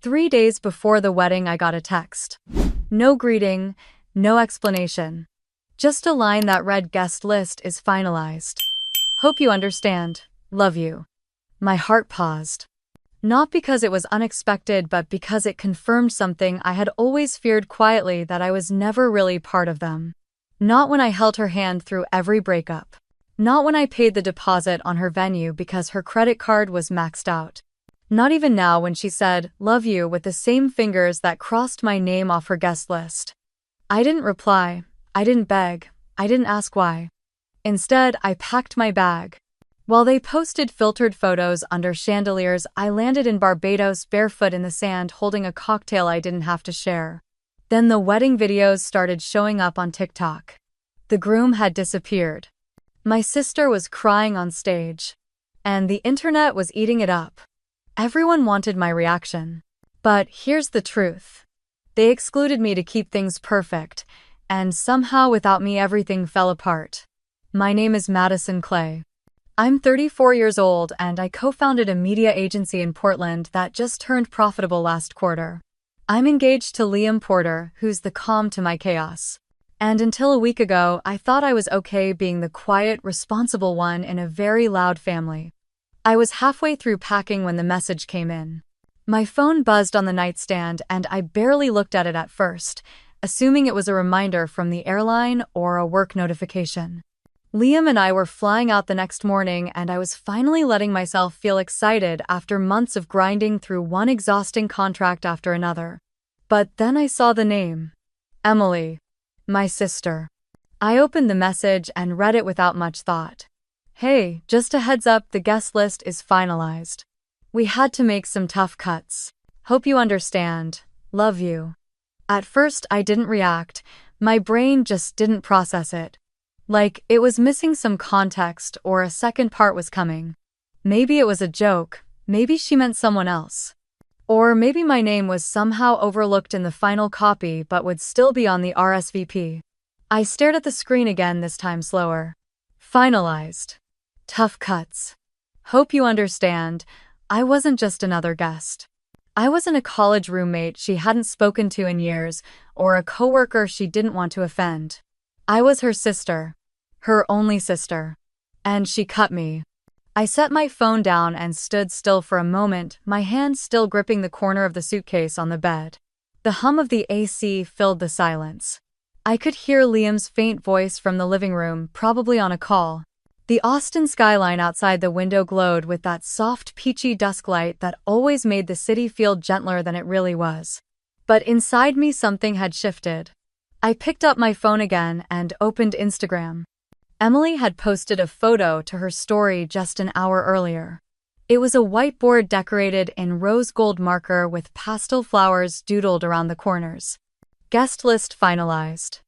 3 days before the wedding, I got a text. No greeting, no explanation. Just a line that read, "Guest list is finalized. Hope you understand. Love you." My heart paused. Not because it was unexpected, but because it confirmed something I had always feared quietly, that I was never really part of them. Not when I held her hand through every breakup. Not when I paid the deposit on her venue because her credit card was maxed out. Not even now when she said, "Love you," with the same fingers that crossed my name off her guest list. I didn't reply. I didn't beg. I didn't ask why. Instead, I packed my bag. While they posted filtered photos under chandeliers, I landed in Barbados barefoot in the sand, holding a cocktail I didn't have to share. Then the wedding videos started showing up on TikTok. The groom had disappeared. My sister was crying on stage. And the internet was eating it up. Everyone wanted my reaction. But here's the truth. They excluded me to keep things perfect, and somehow without me everything fell apart. My name is Madison Clay. I'm 34 years old and I co-founded a media agency in Portland that just turned profitable last quarter. I'm engaged to Liam Porter, who's the calm to my chaos. And until a week ago, I thought I was okay being the quiet, responsible one in a very loud family. I was halfway through packing when the message came in. My phone buzzed on the nightstand and I barely looked at it at first, assuming it was a reminder from the airline or a work notification. Liam and I were flying out the next morning, and I was finally letting myself feel excited after months of grinding through one exhausting contract after another. But then I saw the name. Emily. My sister. I opened the message and read it without much thought. "Hey, just a heads up, the guest list is finalized. We had to make some tough cuts. Hope you understand. Love you." At first, I didn't react. My brain just didn't process it. Like it was missing some context or a second part was coming. Maybe it was a joke, maybe she meant someone else. Or maybe my name was somehow overlooked in the final copy but would still be on the RSVP. I stared at the screen again, this time slower. Finalized. Tough cuts. Hope you understand, I wasn't just another guest. I wasn't a college roommate she hadn't spoken to in years, or a coworker she didn't want to offend. I was her sister. Her only sister. And she cut me. I set my phone down and stood still for a moment, my hand still gripping the corner of the suitcase on the bed. The hum of the AC filled the silence. I could hear Liam's faint voice from the living room, probably on a call. The Austin skyline outside the window glowed with that soft, peachy dusk light that always made the city feel gentler than it really was. But inside me something had shifted. I picked up my phone again and opened Instagram. Emily had posted a photo to her story just an hour earlier. It was a whiteboard decorated in rose gold marker with pastel flowers doodled around the corners. Guest list finalized.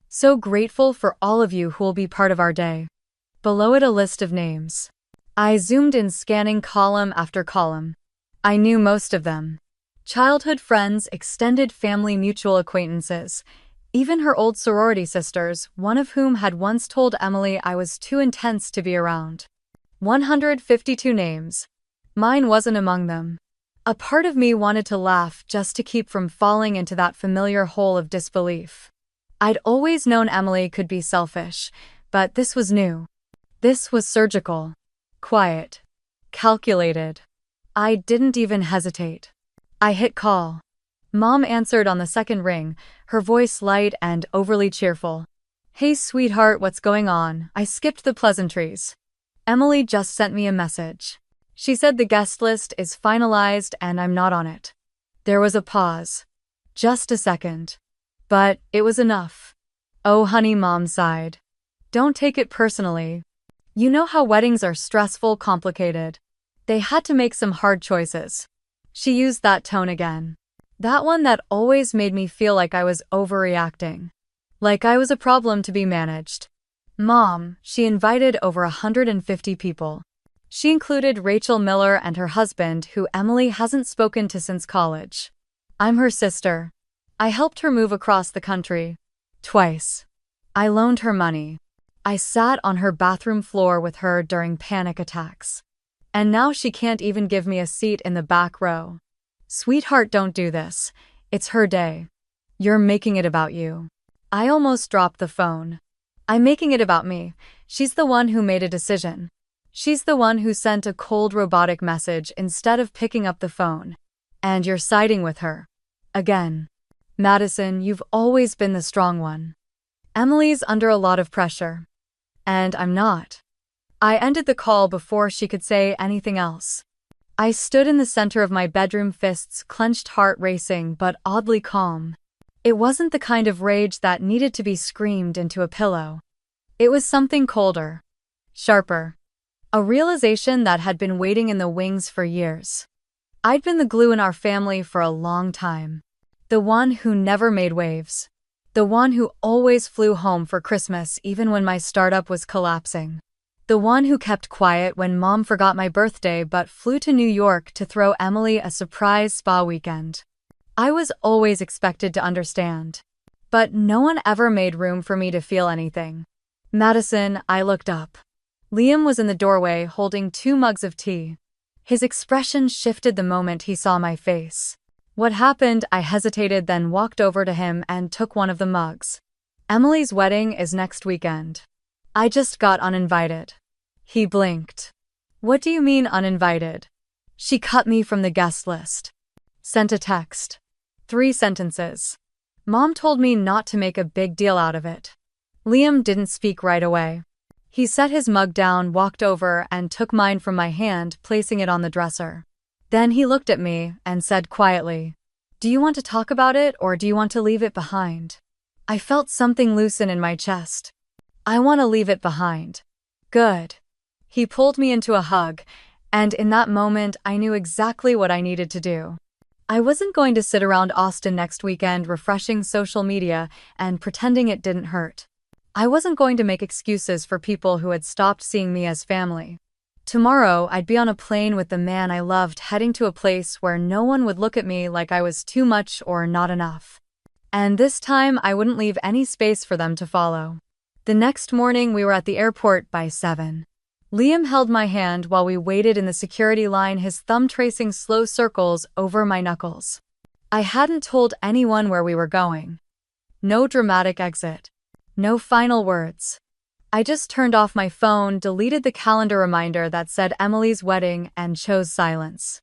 So grateful for all of you who will be part of our day. Below it, a list of names. I zoomed in, scanning column after column. I knew most of them. Childhood friends, extended family, mutual acquaintances. Even her old sorority sisters, one of whom had once told Emily I was too intense to be around. 152 names. Mine wasn't among them. A part of me wanted to laugh just to keep from falling into that familiar hole of disbelief. I'd always known Emily could be selfish, but this was new. This was surgical. Quiet. Calculated. I didn't even hesitate. I hit call. Mom answered on the second ring, her voice light and overly cheerful. "Hey sweetheart, what's going on?" I skipped the pleasantries. "Emily just sent me a message. She said the guest list is finalized and I'm not on it." There was a pause. Just a second. But it was enough. "Oh honey," Mom sighed. "Don't take it personally. You know how weddings are stressful, complicated. They had to make some hard choices." She used that tone again. That one that always made me feel like I was overreacting. Like I was a problem to be managed. "Mom, she invited over 150 people. She included Rachel Miller and her husband, who Emily hasn't spoken to since college. I'm her sister. I helped her move across the country. Twice. I loaned her money. I sat on her bathroom floor with her during panic attacks. And now she can't even give me a seat in the back row. Sweetheart, don't do this. It's her day. You're making it about you. I almost dropped the phone. I'm making it about me. She's the one who made a decision. She's the one who sent a cold robotic message instead of picking up the phone. And you're siding with her. Again. Madison, you've always been the strong one. Emily's under a lot of pressure. And I'm not. I ended the call before she could say anything else. I stood in the center of my bedroom, fists clenched, heart racing but oddly calm. It wasn't the kind of rage that needed to be screamed into a pillow. It was something colder. Sharper. A realization that had been waiting in the wings for years. I'd been the glue in our family for a long time. The one who never made waves. The one who always flew home for Christmas even when my startup was collapsing. The one who kept quiet when Mom forgot my birthday but flew to New York to throw Emily a surprise spa weekend. I was always expected to understand. But no one ever made room for me to feel anything. Madison, I looked up. Liam was in the doorway holding 2 mugs of tea. His expression shifted the moment he saw my face. What happened? I hesitated, then walked over to him and took one of the mugs. Emily's wedding is next weekend. I just got uninvited. He blinked. What do you mean uninvited? She cut me from the guest list. Sent a text. 3 sentences. Mom told me not to make a big deal out of it. Liam didn't speak right away. He set his mug down, walked over, and took mine from my hand, placing it on the dresser. Then he looked at me and said quietly, "Do you want to talk about it or do you want to leave it behind?" I felt something loosen in my chest. I want to leave it behind. Good. He pulled me into a hug, and in that moment I knew exactly what I needed to do. I wasn't going to sit around Austin next weekend refreshing social media and pretending it didn't hurt. I wasn't going to make excuses for people who had stopped seeing me as family. Tomorrow, I'd be on a plane with the man I loved, heading to a place where no one would look at me like I was too much or not enough. And this time, I wouldn't leave any space for them to follow. The next morning, we were at the airport by 7. Liam held my hand while we waited in the security line, his thumb tracing slow circles over my knuckles. I hadn't told anyone where we were going. No dramatic exit. No final words. I just turned off my phone, deleted the calendar reminder that said Emily's wedding, and chose silence.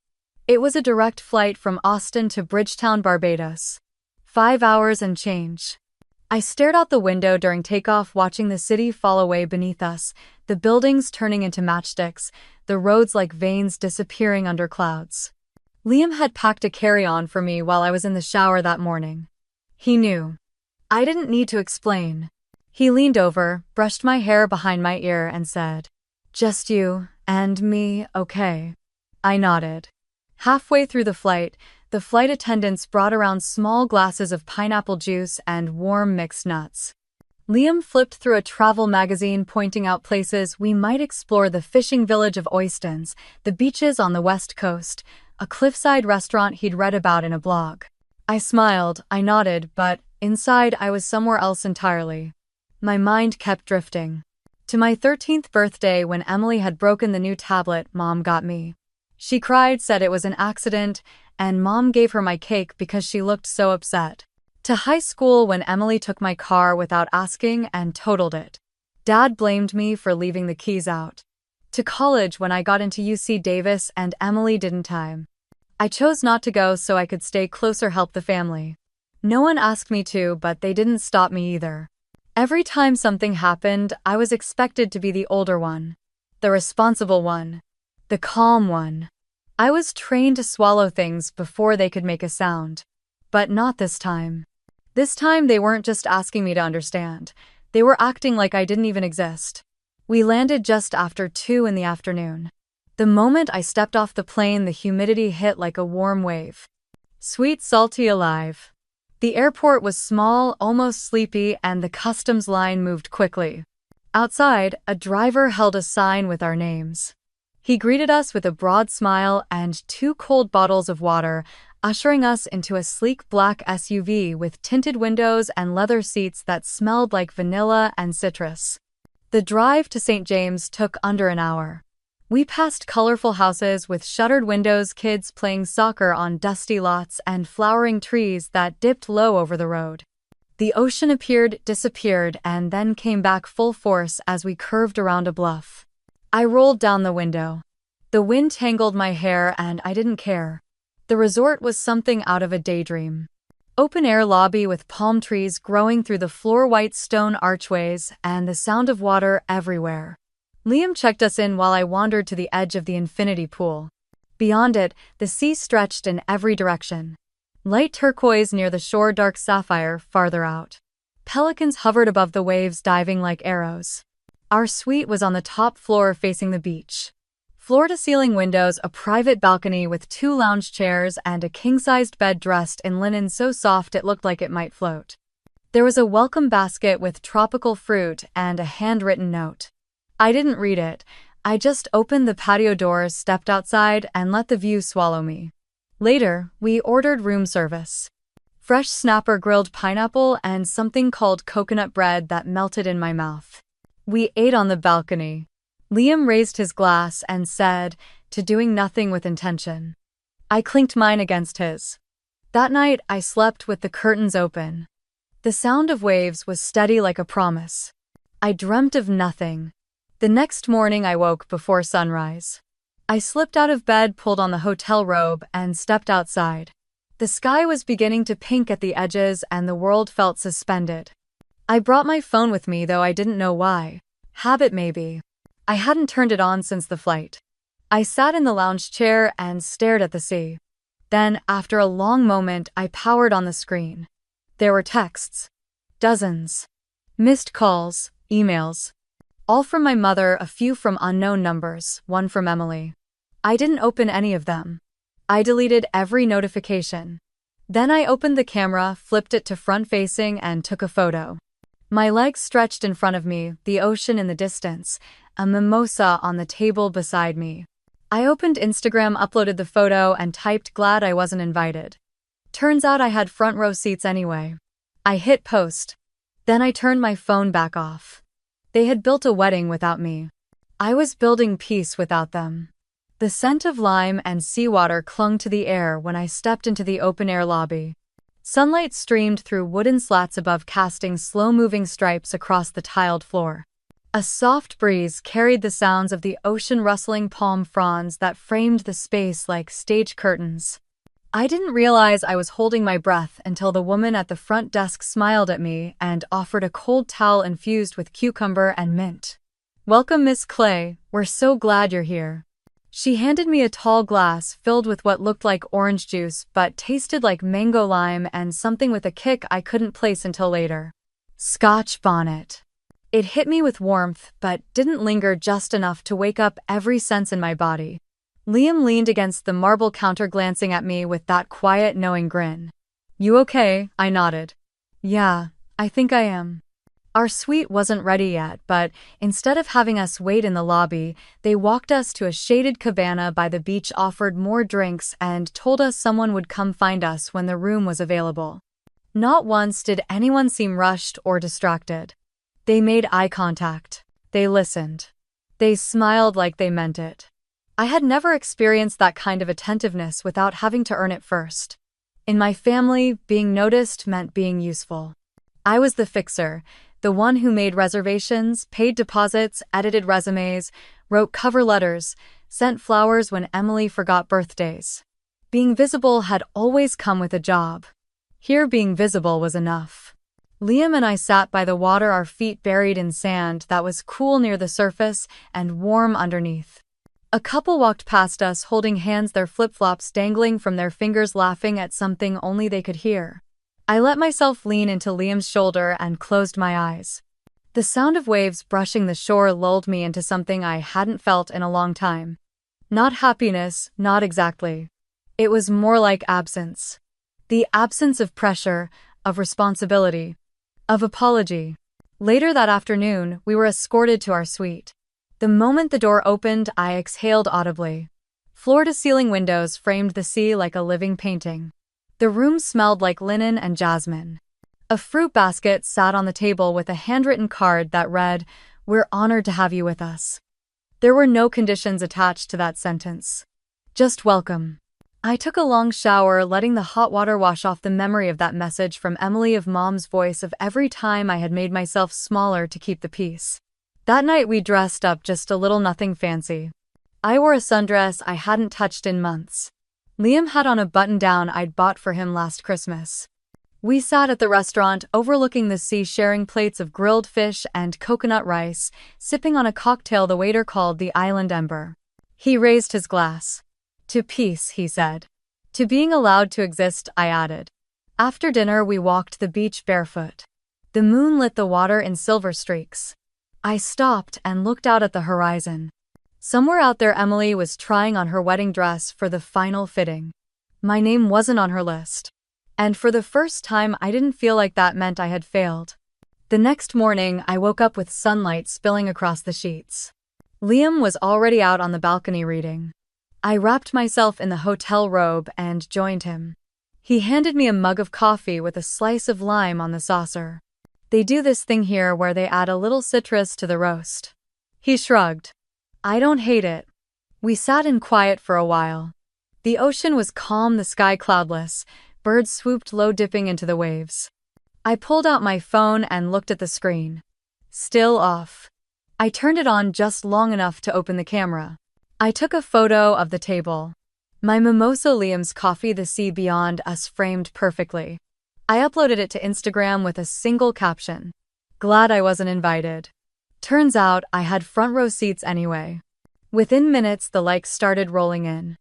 It was a direct flight from Austin to Bridgetown, Barbados. 5 hours and change. I stared out the window during takeoff, watching the city fall away beneath us, the buildings turning into matchsticks, the roads like veins disappearing under clouds. Liam had packed a carry-on for me while I was in the shower that morning. He knew. I didn't need to explain. He leaned over, brushed my hair behind my ear, and said, "Just you and me, okay?" I nodded. Halfway through the flight attendants brought around small glasses of pineapple juice and warm mixed nuts. Liam flipped through a travel magazine, pointing out places we might explore: the fishing village of Oistins, the beaches on the west coast, a cliffside restaurant he'd read about in a blog. I smiled, I nodded, but inside I was somewhere else entirely. My mind kept drifting. To my 13th birthday, when Emily had broken the new tablet Mom got me. She cried, said it was an accident, and Mom gave her my cake because she looked so upset. To high school, when Emily took my car without asking and totaled it. Dad blamed me for leaving the keys out. To college, when I got into UC Davis and Emily didn't time. I chose not to go so I could stay closer, help the family. No one asked me to, but they didn't stop me either. Every time something happened, I was expected to be the older one, the responsible one, the calm one. I was trained to swallow things before they could make a sound. But not this time. This time they weren't just asking me to understand. They were acting like I didn't even exist. We landed just after 2 in the afternoon. The moment I stepped off the plane, the humidity hit like a warm wave. Sweet, salty, alive. The airport was small, almost sleepy, and the customs line moved quickly. Outside, a driver held a sign with our names. He greeted us with a broad smile and 2 cold bottles of water, ushering us into a sleek black SUV with tinted windows and leather seats that smelled like vanilla and citrus. The drive to St. James took under an hour. We passed colorful houses with shuttered windows, kids playing soccer on dusty lots, and flowering trees that dipped low over the road. The ocean appeared, disappeared, and then came back full force as we curved around a bluff. I rolled down the window. The wind tangled my hair, and I didn't care. The resort was something out of a daydream. Open-air lobby with palm trees growing through the floor-white stone archways and the sound of water everywhere. Liam checked us in while I wandered to the edge of the infinity pool. Beyond it, the sea stretched in every direction. Light turquoise near the shore, dark sapphire farther out. Pelicans hovered above the waves, diving like arrows. Our suite was on the top floor facing the beach. Floor-to-ceiling windows, a private balcony with 2 lounge chairs, and a king-sized bed dressed in linen so soft it looked like it might float. There was a welcome basket with tropical fruit and a handwritten note. I didn't read it. I just opened the patio doors, stepped outside, and let the view swallow me. Later, we ordered room service. Fresh snapper, grilled pineapple, and something called coconut bread that melted in my mouth. We ate on the balcony. Liam raised his glass and said, "To doing nothing with intention." I clinked mine against his. That night, I slept with the curtains open. The sound of waves was steady like a promise. I dreamt of nothing. The next morning I woke before sunrise. I slipped out of bed, pulled on the hotel robe, and stepped outside. The sky was beginning to pink at the edges and the world felt suspended. I brought my phone with me, though I didn't know why. Habit maybe. I hadn't turned it on since the flight. I sat in the lounge chair and stared at the sea. Then, after a long moment, I powered on the screen. There were texts. Dozens. Missed calls, emails. All from my mother, a few from unknown numbers, one from Emily. I didn't open any of them. I deleted every notification. Then I opened the camera, flipped it to front-facing, and took a photo. My legs stretched in front of me, the ocean in the distance, a mimosa on the table beside me. I opened Instagram, uploaded the photo, and typed, "Glad I wasn't invited." Turns out I had front row seats anyway. I hit post. Then I turned my phone back off. They had built a wedding without me. I was building peace without them. The scent of lime and seawater clung to the air when I stepped into the open-air lobby. Sunlight streamed through wooden slats above, casting slow-moving stripes across the tiled floor. A soft breeze carried the sounds of the ocean, rustling palm fronds that framed the space like stage curtains. I didn't realize I was holding my breath until the woman at the front desk smiled at me and offered a cold towel infused with cucumber and mint. "Welcome, Miss Clay. We're so glad you're here." She handed me a tall glass filled with what looked like orange juice but tasted like mango lime and something with a kick I couldn't place until later. Scotch bonnet. It hit me with warmth but didn't linger, just enough to wake up every sense in my body. Liam leaned against the marble counter, glancing at me with that quiet, knowing grin. "You okay?" I nodded. "Yeah, I think I am." Our suite wasn't ready yet, but instead of having us wait in the lobby, they walked us to a shaded cabana by the beach, offered more drinks, and told us someone would come find us when the room was available. Not once did anyone seem rushed or distracted. They made eye contact. They listened. They smiled like they meant it. I had never experienced that kind of attentiveness without having to earn it first. In my family, being noticed meant being useful. I was the fixer, the one who made reservations, paid deposits, edited resumes, wrote cover letters, sent flowers when Emily forgot birthdays. Being visible had always come with a job. Here, being visible was enough. Liam and I sat by the water, our feet buried in sand that was cool near the surface and warm underneath. A couple walked past us holding hands, their flip-flops dangling from their fingers, laughing at something only they could hear. I let myself lean into Liam's shoulder and closed my eyes. The sound of waves brushing the shore lulled me into something I hadn't felt in a long time. Not happiness, not exactly. It was more like absence. The absence of pressure, of responsibility, of apology. Later that afternoon, we were escorted to our suite. The moment the door opened, I exhaled audibly. Floor-to-ceiling windows framed the sea like a living painting. The room smelled like linen and jasmine. A fruit basket sat on the table with a handwritten card that read, "We're honored to have you with us." There were no conditions attached to that sentence. Just welcome. I took a long shower, letting the hot water wash off the memory of that message from Emily, of Mom's voice, of every time I had made myself smaller to keep the peace. That night we dressed up, just a little, nothing fancy. I wore a sundress I hadn't touched in months. Liam had on a button-down I'd bought for him last Christmas. We sat at the restaurant overlooking the sea, sharing plates of grilled fish and coconut rice, sipping on a cocktail the waiter called the Island Ember. He raised his glass. To peace, he said. To being allowed to exist, I added. After dinner we walked the beach barefoot. The moon lit the water in silver streaks. I stopped and looked out at the horizon. Somewhere out there Emily was trying on her wedding dress for the final fitting. My name wasn't on her list. And for the first time I didn't feel like that meant I had failed. The next morning I woke up with sunlight spilling across the sheets. Liam was already out on the balcony reading. I wrapped myself in the hotel robe and joined him. He handed me a mug of coffee with a slice of lime on the saucer. They do this thing here where they add a little citrus to the roast. He shrugged. I don't hate it. We sat in quiet for a while. The ocean was calm, the sky cloudless. Birds swooped low, dipping into the waves. I pulled out my phone and looked at the screen. Still off. I turned it on just long enough to open the camera. I took a photo of the table. My mimosa, Liam's coffee, the sea beyond us framed perfectly. I uploaded it to Instagram with a single caption. Glad I wasn't invited. Turns out I had front row seats anyway. Within minutes the likes started rolling in.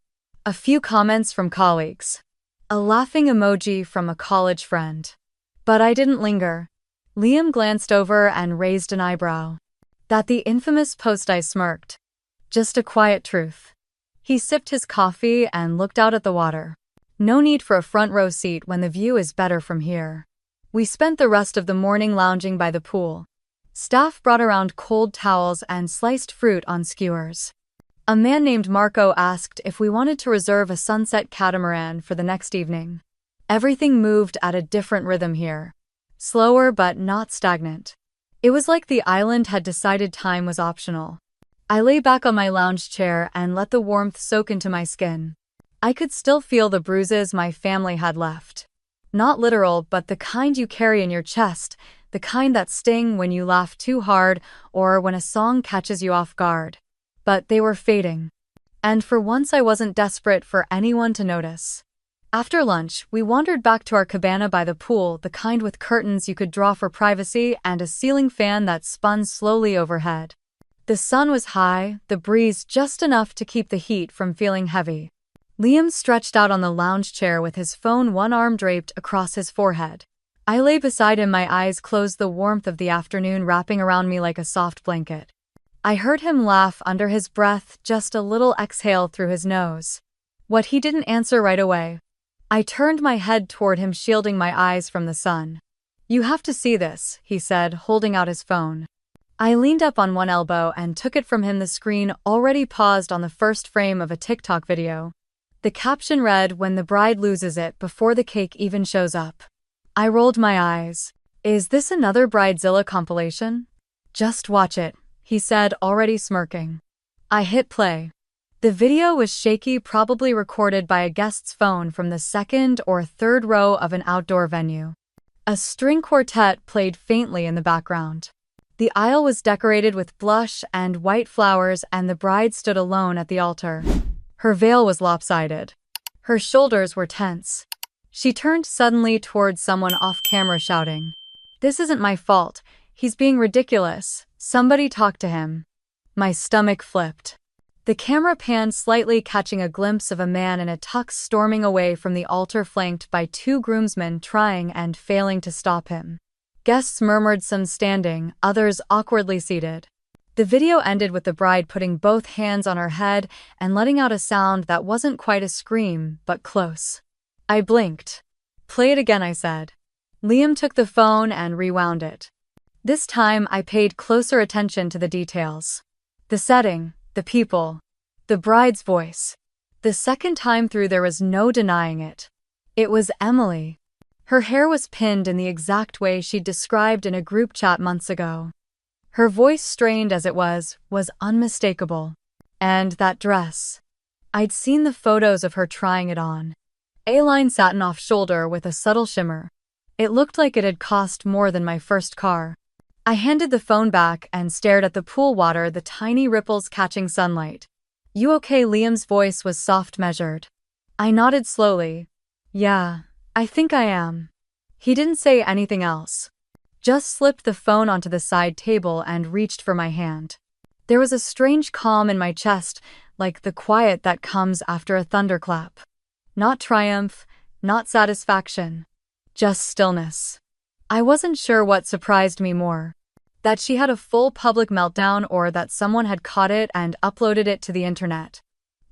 A few comments from colleagues. A laughing emoji from a college friend. But I didn't linger. Liam glanced over and raised an eyebrow. That the infamous post, I smirked. Just a quiet truth. He sipped his coffee and looked out at the water. No need for a front row seat when the view is better from here. We spent the rest of the morning lounging by the pool. Staff brought around cold towels and sliced fruit on skewers. A man named Marco asked if we wanted to reserve a sunset catamaran for the next evening. Everything moved at a different rhythm here. Slower but not stagnant. It was like the island had decided time was optional. I lay back on my lounge chair and let the warmth soak into my skin. I could still feel the bruises my family had left. Not literal, but the kind you carry in your chest, the kind that sting when you laugh too hard or when a song catches you off guard. But they were fading. And for once I wasn't desperate for anyone to notice. After lunch, we wandered back to our cabana by the pool, the kind with curtains you could draw for privacy and a ceiling fan that spun slowly overhead. The sun was high, the breeze just enough to keep the heat from feeling heavy. Liam stretched out on the lounge chair with his phone, one arm draped across his forehead. I lay beside him, my eyes closed, the warmth of the afternoon wrapping around me like a soft blanket. I heard him laugh under his breath, just a little exhale through his nose. What he didn't answer right away. I turned my head toward him, shielding my eyes from the sun. You have to see this, he said, holding out his phone. I leaned up on one elbow and took it from him, the screen already paused on the first frame of a TikTok video. The caption read, "When the bride loses it before the cake even shows up." I rolled my eyes. Is this another Bridezilla compilation? Just watch it, he said, already smirking. I hit play. The video was shaky, probably recorded by a guest's phone from the second or third row of an outdoor venue. A string quartet played faintly in the background. The aisle was decorated with blush and white flowers, and the bride stood alone at the altar. Her veil was lopsided. Her shoulders were tense. She turned suddenly towards someone off camera, shouting, "This isn't my fault. He's being ridiculous. Somebody talk to him." My stomach flipped. The camera panned slightly, catching a glimpse of a man in a tux storming away from the altar, flanked by two groomsmen trying and failing to stop him. Guests murmured, some standing, others awkwardly seated. The video ended with the bride putting both hands on her head and letting out a sound that wasn't quite a scream, but close. I blinked. "Play it again," I said. Liam took the phone and rewound it. This time I paid closer attention to the details. The setting, the people, the bride's voice. The second time through there was no denying it. It was Emily. Her hair was pinned in the exact way she'd described in a group chat months ago. Her voice, strained as it was unmistakable. And that dress. I'd seen the photos of her trying it on. A-line satin off-shoulder with a subtle shimmer. It looked like it had cost more than my first car. I handed the phone back and stared at the pool water, the tiny ripples catching sunlight. "You okay?" Liam's voice was soft, measured. I nodded slowly. "Yeah, I think I am." He didn't say anything else. Just slipped the phone onto the side table and reached for my hand. There was a strange calm in my chest, like the quiet that comes after a thunderclap. Not triumph, not satisfaction. Just stillness. I wasn't sure what surprised me more. That she had a full public meltdown, or that someone had caught it and uploaded it to the internet.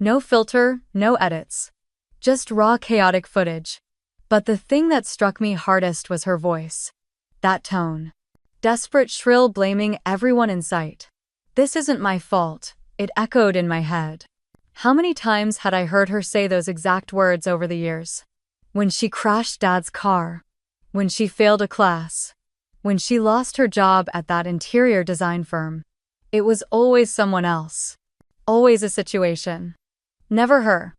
No filter, no edits. Just raw, chaotic footage. But the thing that struck me hardest was her voice. That tone. Desperate, shrill, blaming everyone in sight. "This isn't my fault," it echoed in my head. How many times had I heard her say those exact words over the years? When she crashed Dad's car. When she failed a class. When she lost her job at that interior design firm. It was always someone else. Always a situation. Never her.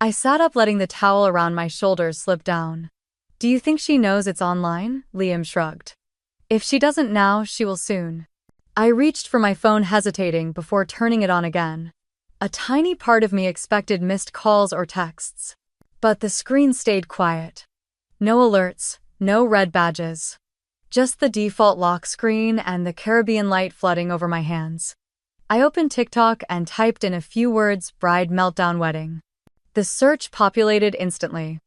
I sat up, letting the towel around my shoulders slip down. "Do you think she knows it's online?" Liam shrugged. "If she doesn't now, she will soon." I reached for my phone, hesitating before turning it on again. A tiny part of me expected missed calls or texts. But the screen stayed quiet. No alerts, no red badges. Just the default lock screen and the Caribbean light flooding over my hands. I opened TikTok and typed in a few words: "bride meltdown wedding." The search populated instantly.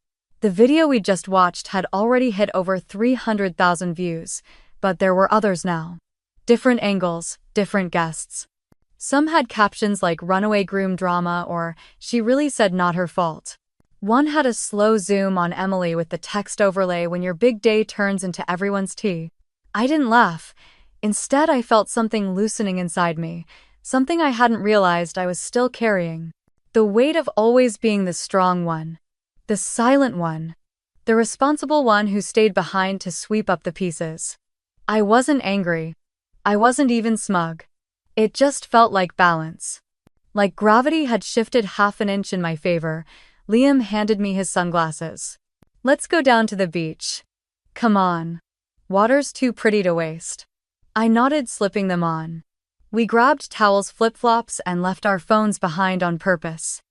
The video we'd just watched had already hit over 300,000 views, but there were others now. Different angles, different guests. Some had captions like "runaway groom drama" or "she really said not her fault." One had a slow zoom on Emily with the text overlay: "when your big day turns into everyone's tea." I didn't laugh. Instead, I felt something loosening inside me, something I hadn't realized I was still carrying. The weight of always being the strong one. The silent one. The responsible one who stayed behind to sweep up the pieces. I wasn't angry. I wasn't even smug. It just felt like balance. Like gravity had shifted half an inch in my favor. Liam handed me his sunglasses. "Let's go down to the beach." "Come on. Water's too pretty to waste." I nodded, slipping them on. We grabbed towels, flip-flops, and left our phones behind on purpose.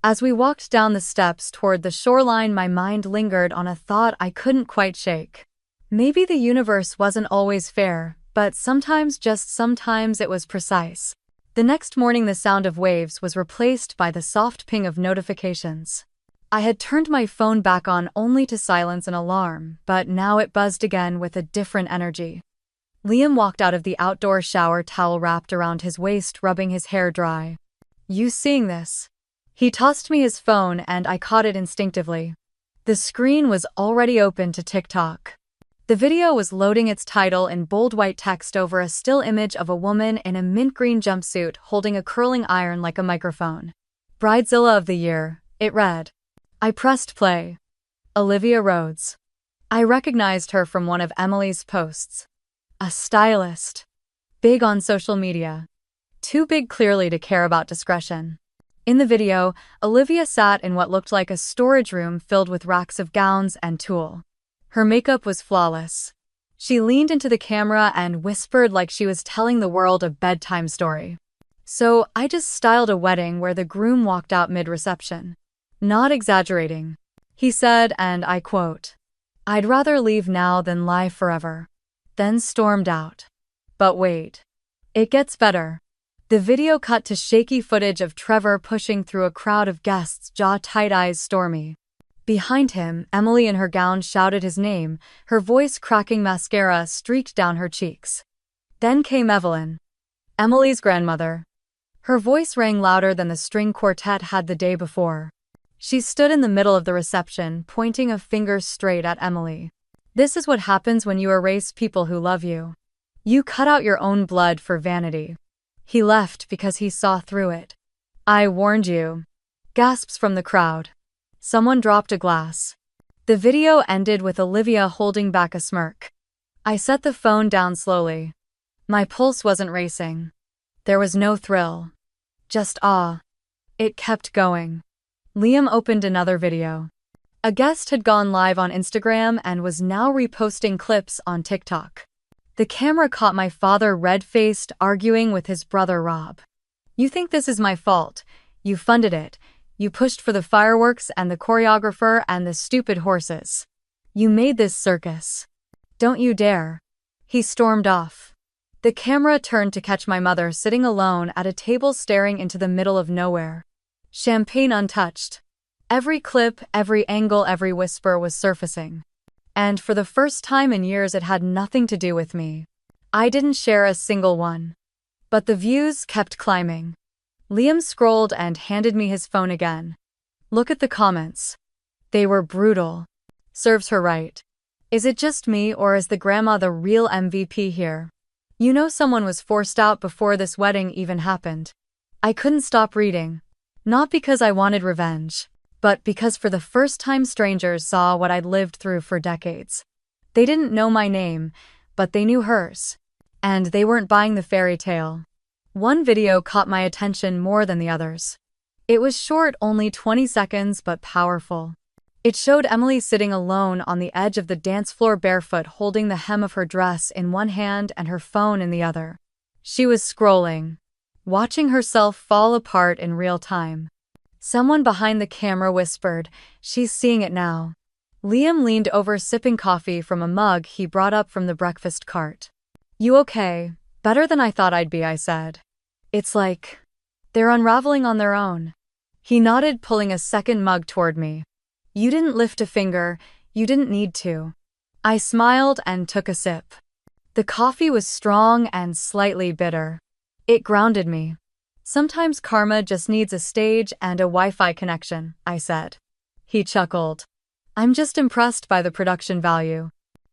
As we walked down the steps toward the shoreline, my mind lingered on a thought I couldn't quite shake. Maybe the universe wasn't always fair, but sometimes, just sometimes, it was precise. The next morning, the sound of waves was replaced by the soft ping of notifications. I had turned my phone back on only to silence an alarm, but now it buzzed again with a different energy. Liam walked out of the outdoor shower, towel wrapped around his waist, rubbing his hair dry. "You seeing this?" He tossed me his phone and I caught it instinctively. The screen was already open to TikTok. The video was loading, its title in bold white text over a still image of a woman in a mint green jumpsuit holding a curling iron like a microphone. "Bridezilla of the Year," it read. I pressed play. Olivia Rhodes. I recognized her from one of Emily's posts. A stylist. Big on social media. Too big, clearly, to care about discretion. In the video, Olivia sat in what looked like a storage room filled with racks of gowns and tulle. Her makeup was flawless. She leaned into the camera and whispered like she was telling the world a bedtime story. "So, I just styled a wedding where the groom walked out mid-reception. Not exaggerating," he said, and I quote, "I'd rather leave now than lie forever." Then stormed out. But wait. It gets better. The video cut to shaky footage of Trevor pushing through a crowd of guests, jaw tight, eyes stormy. Behind him, Emily in her gown shouted his name, her voice cracking, mascara streaked down her cheeks. Then came Evelyn, Emily's grandmother. Her voice rang louder than the string quartet had the day before. She stood in the middle of the reception, pointing a finger straight at Emily. "This is what happens when you erase people who love you. You cut out your own blood for vanity." He left because he saw through it. "I warned you." Gasps from the crowd. Someone dropped a glass. The video ended with Olivia holding back a smirk. I set the phone down slowly. My pulse wasn't racing. There was no thrill. Just awe. It kept going. Liam opened another video. A guest had gone live on Instagram and was now reposting clips on TikTok. The camera caught my father red-faced, arguing with his brother Rob. "You think this is my fault? You funded it. You pushed for the fireworks and the choreographer and the stupid horses. You made this circus. Don't you dare." He stormed off. The camera turned to catch my mother sitting alone at a table staring into the middle of nowhere. Champagne untouched. Every clip, every angle, every whisper was surfacing. And for the first time in years, it had nothing to do with me. I didn't share a single one. But the views kept climbing. Liam scrolled and handed me his phone again. "Look at the comments. They were brutal." Serves her right. Is it just me, or is the grandma the real MVP here? You know, someone was forced out before this wedding even happened. I couldn't stop reading. Not because I wanted revenge, but because for the first time strangers saw what I'd lived through for decades. They didn't know my name, but they knew hers. And they weren't buying the fairy tale. One video caught my attention more than the others. It was short, only 20 seconds, but powerful. It showed Emily sitting alone on the edge of the dance floor barefoot, holding the hem of her dress in one hand and her phone in the other. She was scrolling, watching herself fall apart in real time. Someone behind the camera whispered, "She's seeing it now." Liam leaned over, sipping coffee from a mug he brought up from the breakfast cart. "You okay?" "Better than I thought I'd be," I said. "It's like they're unraveling on their own." He nodded, pulling a second mug toward me. "You didn't lift a finger, you didn't need to." I smiled and took a sip. The coffee was strong and slightly bitter. It grounded me. "Sometimes karma just needs a stage and a Wi-Fi connection," I said. He chuckled. "I'm just impressed by the production value."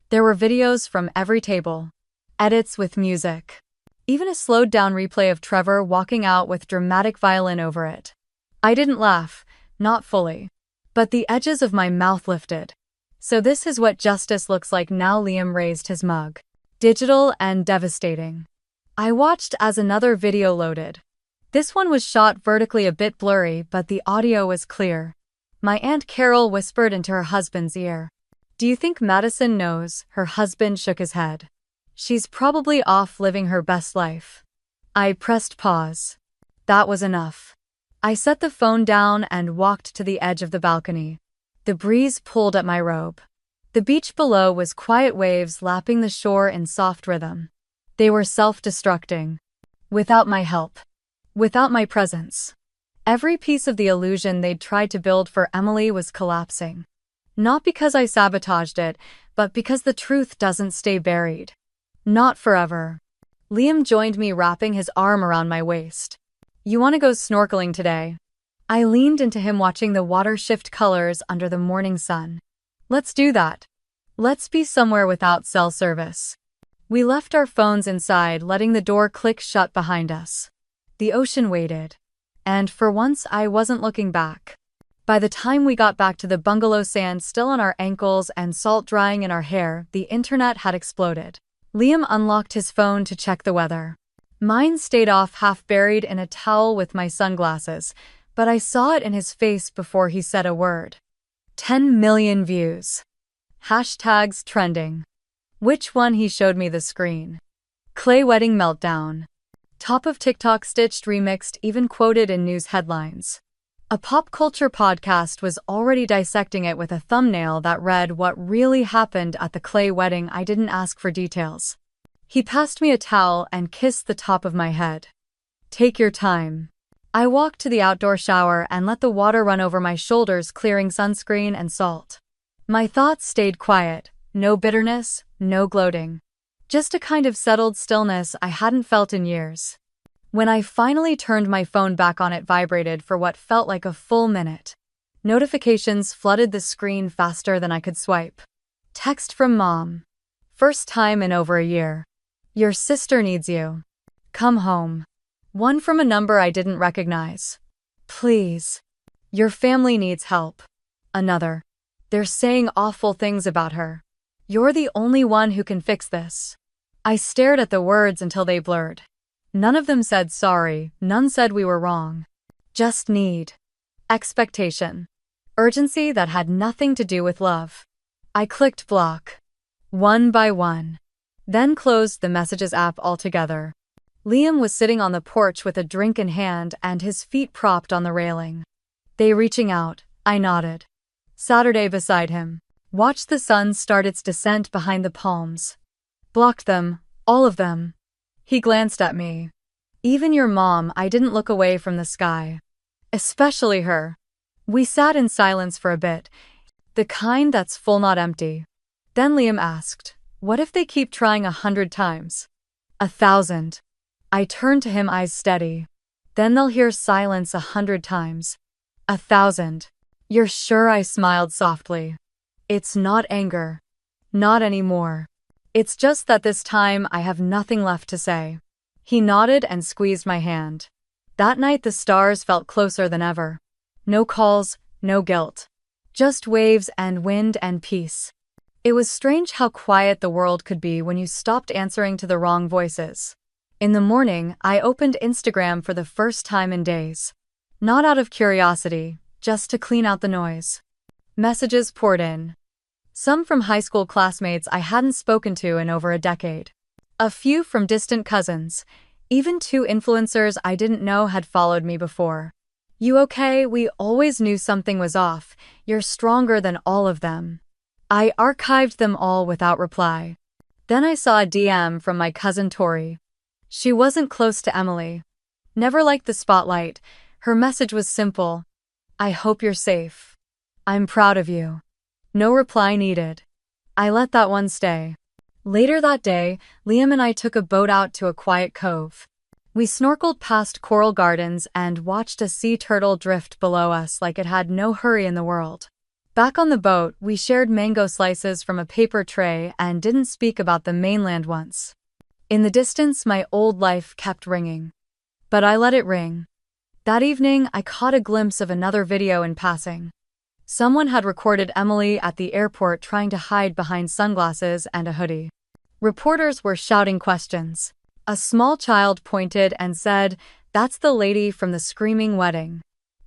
There were videos from every table. Edits with music. Even a slowed-down replay of Trevor walking out with dramatic violin over it. I didn't laugh, not fully. But the edges of my mouth lifted. So this is what justice looks like now. Liam raised his mug. Digital and devastating. I watched as another video loaded. This one was shot vertically, a bit blurry, but the audio was clear. My Aunt Carol whispered into her husband's ear. "Do you think Madison knows?" Her husband shook his head. "She's probably off living her best life." I pressed pause. That was enough. I set the phone down and walked to the edge of the balcony. The breeze pulled at my robe. The beach below was quiet, waves lapping the shore in soft rhythm. They were self-destructing. Without my help. Without my presence. Every piece of the illusion they'd tried to build for Emily was collapsing. Not because I sabotaged it, but because the truth doesn't stay buried. Not forever. Liam joined me, wrapping his arm around my waist. "You want to go snorkeling today?" I leaned into him, watching the water shift colors under the morning sun. "Let's do that. Let's be somewhere without cell service." We left our phones inside, letting the door click shut behind us. The ocean waited. And for once, I wasn't looking back. By the time we got back to the bungalow, sand still on our ankles and salt drying in our hair, the internet had exploded. Liam unlocked his phone to check the weather. Mine stayed off, half buried in a towel with my sunglasses, but I saw it in his face before he said a word. 10 million views. Hashtags trending. Which one? He showed me the screen. Clay wedding meltdown. Top of TikTok, stitched, remixed, even quoted in news headlines. A pop culture podcast was already dissecting it with a thumbnail that read, "What really happened at the Clay wedding?" I didn't ask for details. He passed me a towel and kissed the top of my head. "Take your time." I walked to the outdoor shower and let the water run over my shoulders, clearing sunscreen and salt. My thoughts stayed quiet. No bitterness, no gloating. Just a kind of settled stillness I hadn't felt in years. When I finally turned my phone back on, it vibrated for what felt like a full minute. Notifications flooded the screen faster than I could swipe. Text from Mom. First time in over a year. "Your sister needs you. Come home." One from a number I didn't recognize. "Please. Your family needs help." Another. "They're saying awful things about her. You're the only one who can fix this." I stared at the words until they blurred. None of them said sorry, none said we were wrong. Just need. Expectation. Urgency that had nothing to do with love. I clicked block. One by one. Then closed the messages app altogether. Liam was sitting on the porch with a drink in hand and his feet propped on the railing. They reaching out, I nodded. Saturday beside him. Watched the sun start its descent behind the palms. Blocked them, all of them. He glanced at me. Even your mom. I didn't look away from the sky. Especially her. We sat in silence for a bit, the kind that's full not empty. Then Liam asked, what if they keep trying 100 times? 1,000. I turned to him, eyes steady. Then they'll hear silence 100 times. 1,000. You're sure? I smiled softly. It's not anger. Not anymore. It's just that this time I have nothing left to say. He nodded and squeezed my hand. That night the stars felt closer than ever. No calls, no guilt. Just waves and wind and peace. It was strange how quiet the world could be when you stopped answering to the wrong voices. In the morning, I opened Instagram for the first time in days. Not out of curiosity, just to clean out the noise. Messages poured in. Some from high school classmates I hadn't spoken to in over a decade. A few from distant cousins. Even 2 influencers I didn't know had followed me before. You okay? We always knew something was off. You're stronger than all of them. I archived them all without reply. Then I saw a DM from my cousin Tori. She wasn't close to Emily. Never liked the spotlight. Her message was simple. I hope you're safe. I'm proud of you. No reply needed. I let that one stay. Later that day, Liam and I took a boat out to a quiet cove. We snorkeled past coral gardens and watched a sea turtle drift below us like it had no hurry in the world. Back on the boat, we shared mango slices from a paper tray and didn't speak about the mainland once. In the distance, my old life kept ringing. But I let it ring. That evening, I caught a glimpse of another video in passing. Someone had recorded Emily at the airport trying to hide behind sunglasses and a hoodie. Reporters were shouting questions. A small child pointed and said, "That's the lady from the screaming wedding."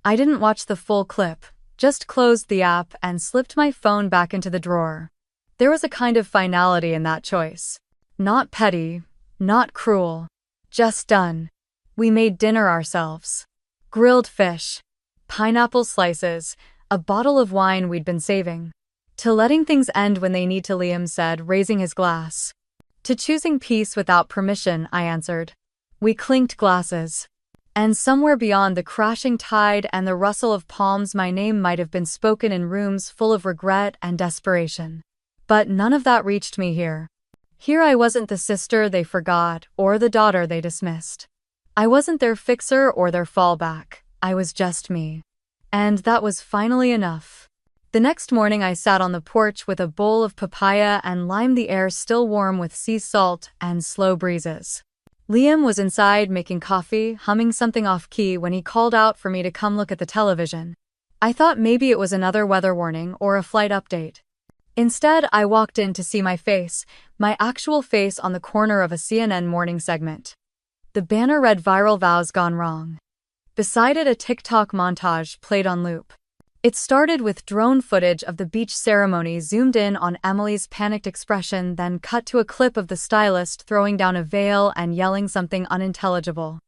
I didn't watch the full clip, just closed the app and slipped my phone back into the drawer. There was a kind of finality in that choice. Not petty, not cruel. Just done. We made dinner ourselves. Grilled fish. Pineapple slices. A bottle of wine we'd been saving. To letting things end when they need to, Liam said, raising his glass. To choosing peace without permission, I answered. We clinked glasses. And somewhere beyond the crashing tide and the rustle of palms, my name might have been spoken in rooms full of regret and desperation. But none of that reached me here. Here I wasn't the sister they forgot or the daughter they dismissed. I wasn't their fixer or their fallback. I was just me. And that was finally enough. The next morning I sat on the porch with a bowl of papaya and lime, the air still warm with sea salt and slow breezes. Liam was inside making coffee, humming something off-key when he called out for me to come look at the television. I thought maybe it was another weather warning or a flight update. Instead, I walked in to see my face, my actual face, on the corner of a CNN morning segment. The banner read "Viral Vows Gone Wrong." Beside it, a TikTok montage played on loop. It started with drone footage of the beach ceremony zoomed in on Emily's panicked expression, then cut to a clip of the stylist throwing down a veil and yelling something unintelligible.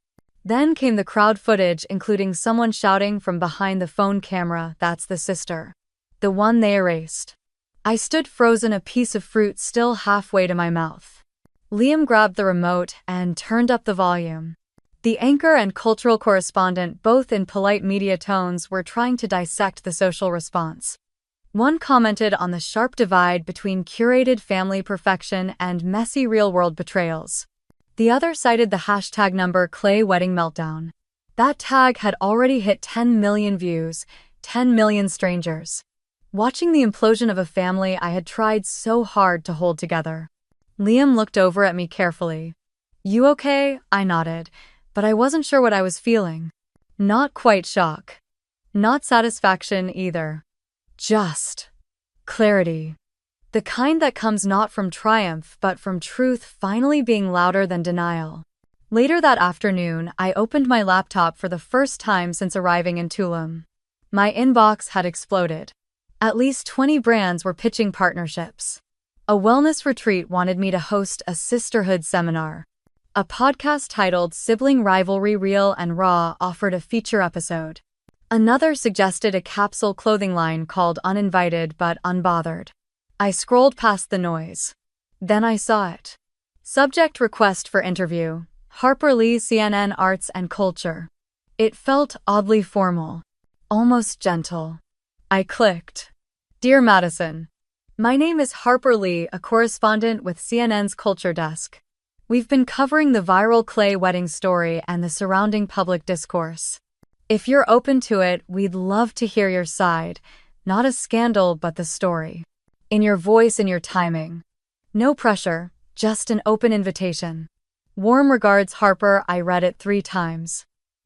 Then came the crowd footage, including someone shouting from behind the phone camera, "That's the sister. The one they erased." I stood frozen, a piece of fruit still halfway to my mouth. Liam grabbed the remote and turned up the volume. The anchor and cultural correspondent, both in polite media tones, were trying to dissect the social response. One commented on the sharp divide between curated family perfection and messy real-world betrayals. The other cited the hashtag #Clay Wedding Meltdown. That tag had already hit 10 million views, 10 million strangers. Watching the implosion of a family I had tried so hard to hold together. Liam looked over at me carefully. "You okay?" I nodded, but I wasn't sure what I was feeling. Not quite shock. Not satisfaction either. Just clarity. The kind that comes not from triumph but from truth finally being louder than denial. Later that afternoon, I opened my laptop for the first time since arriving in Tulum. My inbox had exploded. At least 20 brands were pitching partnerships. A wellness retreat wanted me to host a sisterhood seminar. A podcast titled Sibling Rivalry Real and Raw offered a feature episode. Another suggested a capsule clothing line called Uninvited but Unbothered. I scrolled past the noise. Then I saw it. Subject request for interview. Harper Lee, CNN Arts and Culture. It felt oddly formal. Almost gentle. I clicked. Dear Madison. My name is Harper Lee, a correspondent with CNN's Culture Desk. We've been covering the viral Clay wedding story and the surrounding public discourse. If you're open to it, we'd love to hear your side. Not a scandal, but the story. In your voice and your timing. No pressure, just an open invitation. Warm regards, Harper. I read it 3 times.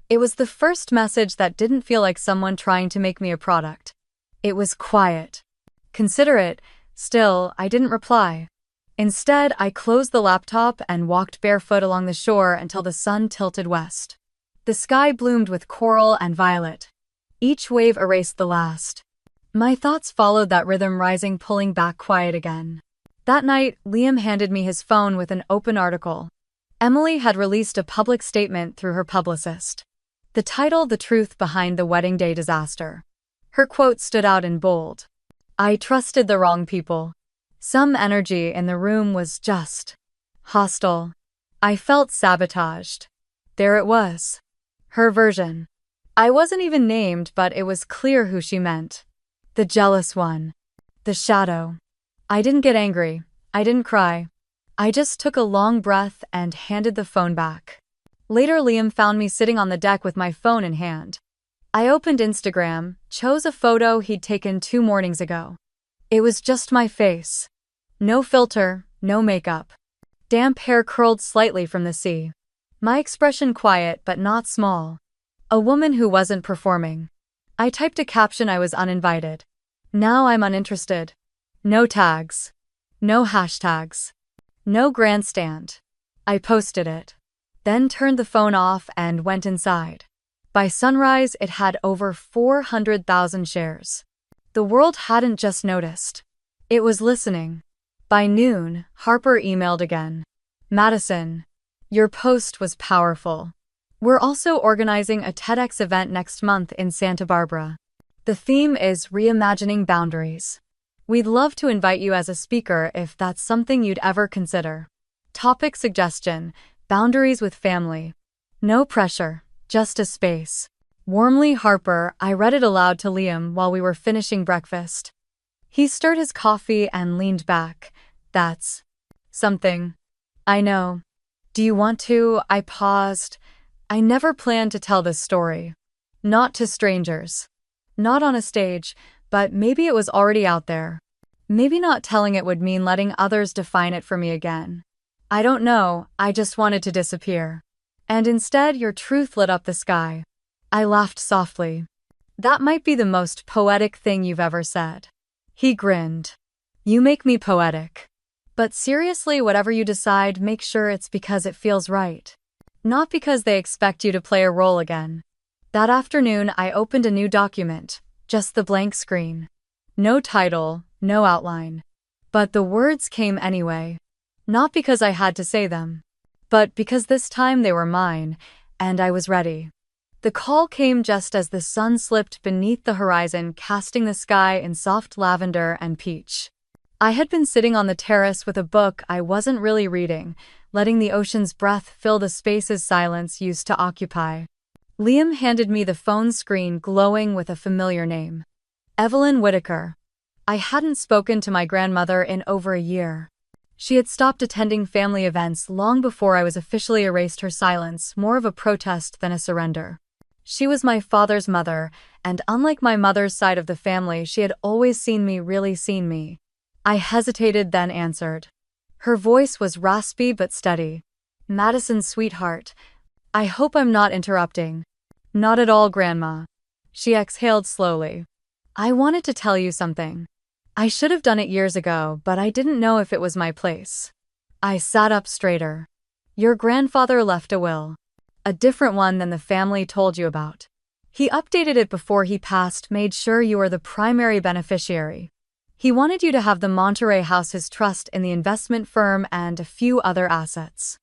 It was the first message that didn't feel like someone trying to make me a product. It was quiet. Considerate. Still, I didn't reply. Instead, I closed the laptop and walked barefoot along the shore until the sun tilted west. The sky bloomed with coral and violet. Each wave erased the last. My thoughts followed that rhythm, rising, pulling back, quiet again. That night, Liam handed me his phone with an open article. Emily had released a public statement through her publicist. The title, The Truth Behind the Wedding Day Disaster. Her quote stood out in bold. I trusted the wrong people. Some energy in the room was just hostile. I felt sabotaged. There it was. Her version. I wasn't even named, but it was clear who she meant. The jealous one. The shadow. I didn't get angry. I didn't cry. I just took a long breath and handed the phone back. Later, Liam found me sitting on the deck with my phone in hand. I opened Instagram, chose a photo he'd taken 2 mornings ago. It was just my face. No filter, no makeup. Damp hair curled slightly from the sea. My expression quiet but not small. A woman who wasn't performing. I typed a caption. I was uninvited. Now I'm uninterested. No tags. No hashtags. No grandstand. I posted it. Then turned the phone off and went inside. By sunrise, it had over 400,000 shares. The world hadn't just noticed. It was listening. By noon, Harper emailed again. Madison, your post was powerful. We're also organizing a TEDx event next month in Santa Barbara. The theme is reimagining boundaries. We'd love to invite you as a speaker if that's something you'd ever consider. Topic suggestion: boundaries with family. No pressure, just a space. Warmly, Harper. I read it aloud to Liam while we were finishing breakfast. He stirred his coffee and leaned back. That's something. I know. Do you want to? I paused. I never planned to tell this story. Not to strangers. Not on a stage, but maybe it was already out there. Maybe not telling it would mean letting others define it for me again. I don't know, I just wanted to disappear. And instead, your truth lit up the sky. I laughed softly. That might be the most poetic thing you've ever said. He grinned. You make me poetic. But seriously, whatever you decide, make sure it's because it feels right. Not because they expect you to play a role again. That afternoon, I opened a new document, just the blank screen. No title, no outline. But the words came anyway. Not because I had to say them, but because this time they were mine, and I was ready. The call came just as the sun slipped beneath the horizon, casting the sky in soft lavender and peach. I had been sitting on the terrace with a book I wasn't really reading, letting the ocean's breath fill the spaces silence used to occupy. Liam handed me the phone screen, glowing with a familiar name. Evelyn Whitaker. I hadn't spoken to my grandmother in over a year. She had stopped attending family events long before I was officially erased. Her silence, more of a protest than a surrender. She was my father's mother, and unlike my mother's side of the family, she had always seen me, really seen me. I hesitated, then answered. Her voice was raspy but steady. Madison, sweetheart. I hope I'm not interrupting. Not at all, Grandma. She exhaled slowly. I wanted to tell you something. I should have done it years ago, but I didn't know if it was my place. I sat up straighter. Your grandfather left a will. A different one than the family told you about. He updated it before he passed, made sure you were the primary beneficiary. He wanted you to have the Monterey house, his trust in the investment firm, and a few other assets.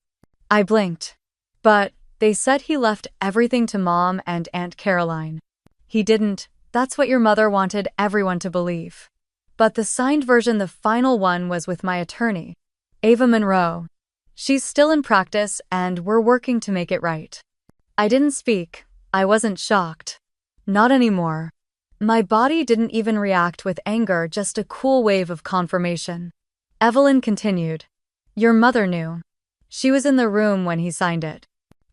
I blinked. But they said he left everything to Mom and Aunt Caroline. He didn't. That's what your mother wanted everyone to believe. But the signed version, the final one, was with my attorney, Ava Monroe. She's still in practice, and we're working to make it right. I didn't speak. I wasn't shocked. Not anymore. My body didn't even react with anger, just a cool wave of confirmation. Evelyn continued. Your mother knew. She was in the room when he signed it.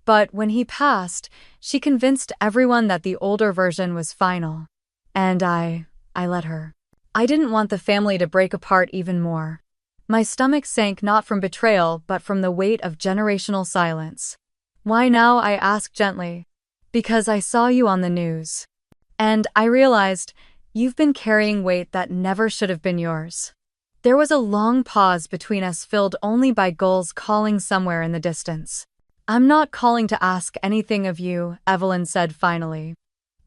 But when he passed, she convinced everyone that the older version was final. And I let her. I didn't want the family to break apart even more. My stomach sank, not from betrayal, but from the weight of generational silence. Why now? I asked gently. Because I saw you on the news. And I realized you've been carrying weight that never should have been yours. There was a long pause between us, filled only by gulls calling somewhere in the distance. I'm not calling to ask anything of you, Evelyn said finally.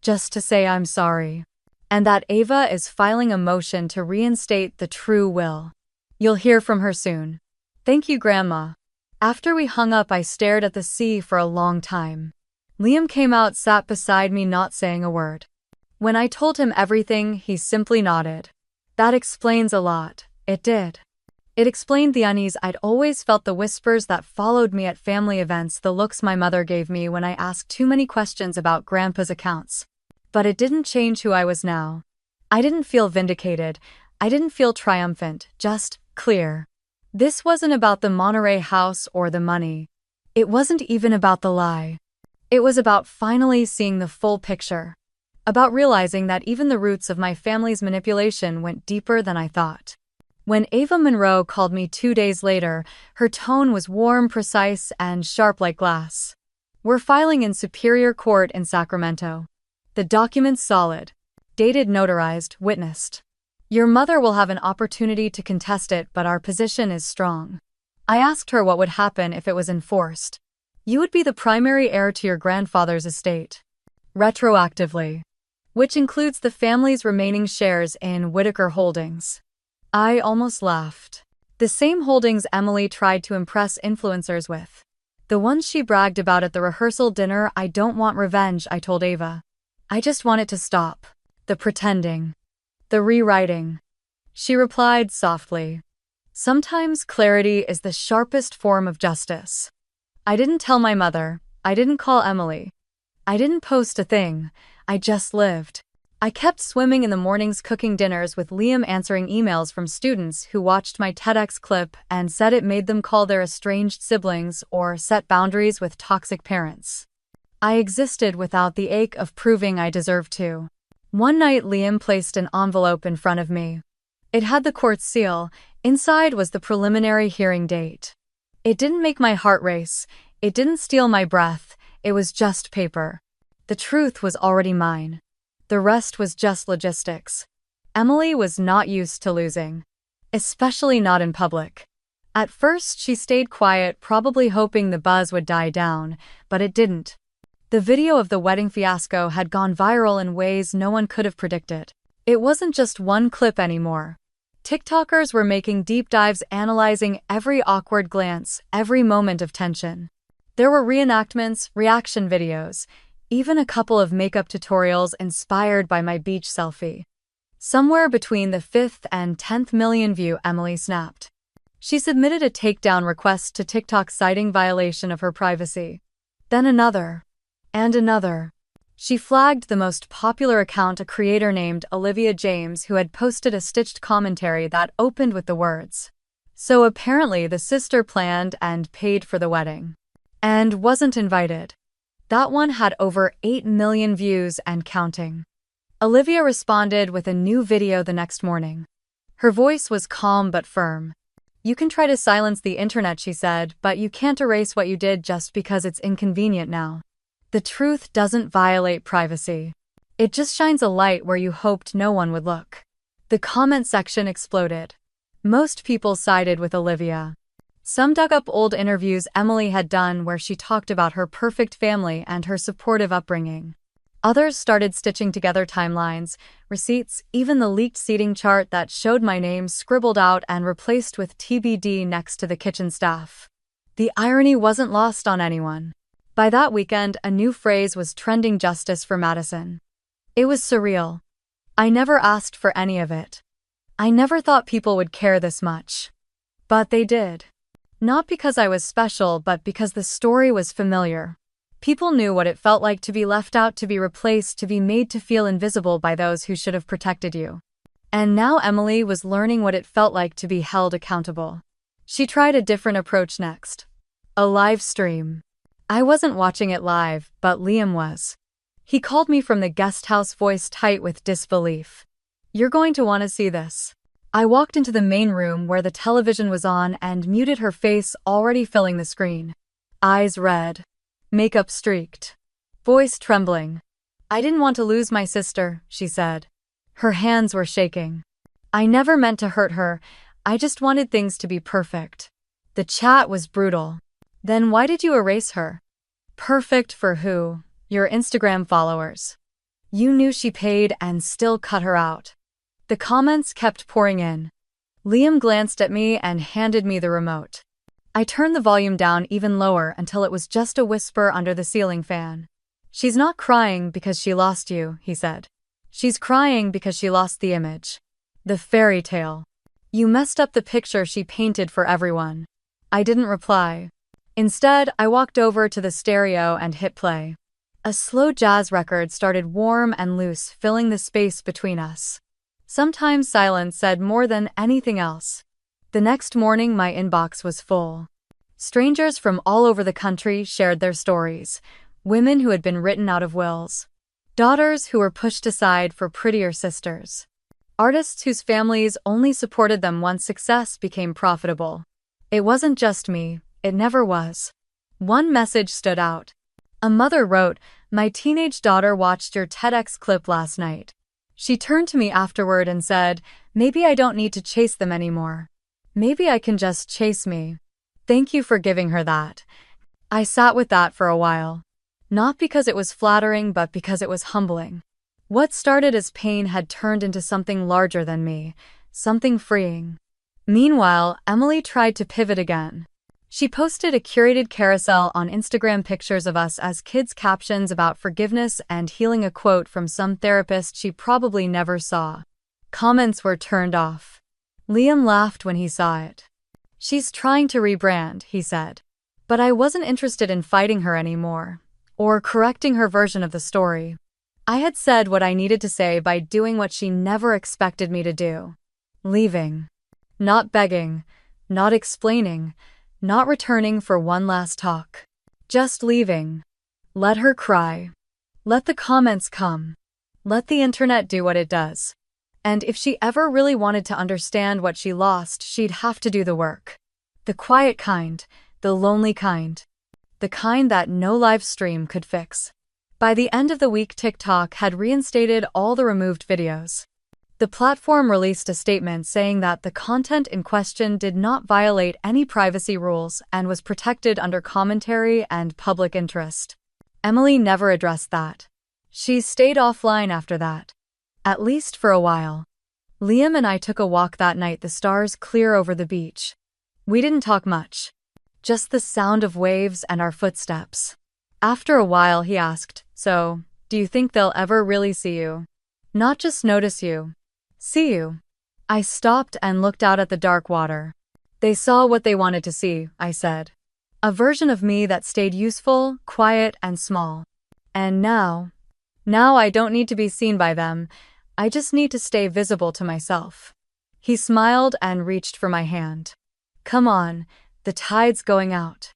Just to say I'm sorry. And that Ava is filing a motion to reinstate the true will. You'll hear from her soon. Thank you, Grandma. After we hung up, I stared at the sea for a long time. Liam came out, sat beside me, not saying a word. When I told him everything, he simply nodded. That explains a lot. It did. It explained the unease I'd always felt, the whispers that followed me at family events, the looks my mother gave me when I asked too many questions about Grandpa's accounts. But it didn't change who I was now. I didn't feel vindicated. I didn't feel triumphant, just clear. This wasn't about the Monterey house or the money. It wasn't even about the lie. It was about finally seeing the full picture. About realizing that even the roots of my family's manipulation went deeper than I thought. When Ava Monroe called me 2 days later, her tone was warm, precise, and sharp like glass. We're filing in Superior Court in Sacramento. The document's solid. Dated, notarized, witnessed. Your mother will have an opportunity to contest it, but our position is strong. I asked her what would happen if it was enforced. You would be the primary heir to your grandfather's estate. Retroactively. Which includes the family's remaining shares in Whitaker Holdings. I almost laughed. The same holdings Emily tried to impress influencers with. The ones she bragged about at the rehearsal dinner. I don't want revenge, I told Ava. I just want it to stop. The pretending. The rewriting. She replied softly. Sometimes clarity is the sharpest form of justice. I didn't tell my mother. I didn't call Emily. I didn't post a thing. I just lived. I kept swimming in the mornings, cooking dinners with Liam, answering emails from students who watched my TEDx clip and said it made them call their estranged siblings or set boundaries with toxic parents. I existed without the ache of proving I deserved to. One night, Liam placed an envelope in front of me. It had the court seal. Inside was the preliminary hearing date. It didn't make my heart race. It didn't steal my breath. It was just paper. The truth was already mine. The rest was just logistics. Emily was not used to losing. Especially not in public. At first, she stayed quiet, probably hoping the buzz would die down, but it didn't. The video of the wedding fiasco had gone viral in ways no one could have predicted. It wasn't just one clip anymore. TikTokers were making deep dives, analyzing every awkward glance, every moment of tension. There were reenactments, reaction videos, even a couple of makeup tutorials inspired by my beach selfie. Somewhere between the 5th and 10th million view, Emily snapped. She submitted a takedown request to TikTok citing violation of her privacy. Then another. And another. She flagged the most popular account, a creator named Olivia James, who had posted a stitched commentary that opened with the words, "So apparently the sister planned and paid for the wedding. And wasn't invited." That one had over 8 million views and counting. Olivia responded with a new video the next morning. Her voice was calm but firm. "You can try to silence the internet," she said, "but you can't erase what you did just because it's inconvenient now. The truth doesn't violate privacy. It just shines a light where you hoped no one would look." The The comment section exploded. Most people sided with Olivia. Some dug up old interviews Emily had done where she talked about her perfect family and her supportive upbringing. Others started stitching together timelines, receipts, even the leaked seating chart that showed my name scribbled out and replaced with TBD next to the kitchen staff. The irony wasn't lost on anyone. By that weekend, a new phrase was trending: justice for Madison. It was surreal. I never asked for any of it. I never thought people would care this much. But they did. Not because I was special, but because the story was familiar. People knew what it felt like to be left out, to be replaced, to be made to feel invisible by those who should have protected you. And now Emily was learning what it felt like to be held accountable. She tried a different approach next. A live stream. I wasn't watching it live, but Liam was. He called me from the guest house, voice tight with disbelief. "You're going to want to see this." I walked into the main room where the television was on and muted her face already filling the screen. Eyes red. Makeup streaked. Voice trembling. "I didn't want to lose my sister," she said. Her hands were shaking. "I never meant to hurt her. I just wanted things to be perfect." The chat was brutal. "Then why did you erase her?" "Perfect for who? Your Instagram followers. You knew she paid and still cut her out." The comments kept pouring in. Liam glanced at me and handed me the remote. I turned the volume down even lower until it was just a whisper under the ceiling fan. "She's not crying because she lost you," he said. "She's crying because she lost the image. The fairy tale. You messed up the picture she painted for everyone." I didn't reply. Instead, I walked over to the stereo and hit play. A slow jazz record started, warm and loose, filling the space between us. Sometimes silence said more than anything else. The next morning, my inbox was full. Strangers from all over the country shared their stories. Women who had been written out of wills. Daughters who were pushed aside for prettier sisters. Artists whose families only supported them once success became profitable. It wasn't just me. It never was. One message stood out. A mother wrote, "My teenage daughter watched your TEDx clip last night. She turned to me afterward and said, 'Maybe I don't need to chase them anymore. Maybe I can just chase me.' Thank you for giving her that." I sat with that for a while. Not because it was flattering, but because it was humbling. What started as pain had turned into something larger than me, something freeing. Meanwhile, Emily tried to pivot again. She posted a curated carousel on Instagram, pictures of us as kids, captions about forgiveness and healing, a quote from some therapist she probably never saw. Comments were turned off. Liam laughed when he saw it. "She's trying to rebrand," he said. But I wasn't interested in fighting her anymore, or correcting her version of the story. I had said what I needed to say by doing what she never expected me to do. Leaving. Not begging, not explaining, not returning for one last talk. Just leaving. Let her cry. Let the comments come. Let the internet do what it does. And if she ever really wanted to understand what she lost, she'd have to do the work. The quiet kind, the lonely kind. The kind that no live stream could fix. By the end of the week, TikTok had reinstated all the removed videos. The platform released a statement saying that the content in question did not violate any privacy rules and was protected under commentary and public interest. Emily never addressed that. She stayed offline after that. At least for a while. Liam and I took a walk that night, the stars clear over the beach. We didn't talk much. Just the sound of waves and our footsteps. After a while, he asked, "So, do you think they'll ever really see you? Not just notice you. See you?" I stopped and looked out at the dark water. "They saw what they wanted to see," I said. "A version of me that stayed useful, quiet, and small. And now I don't need to be seen by them. I just need to stay visible to myself." He smiled and reached for my hand. "Come on, the tide's going out."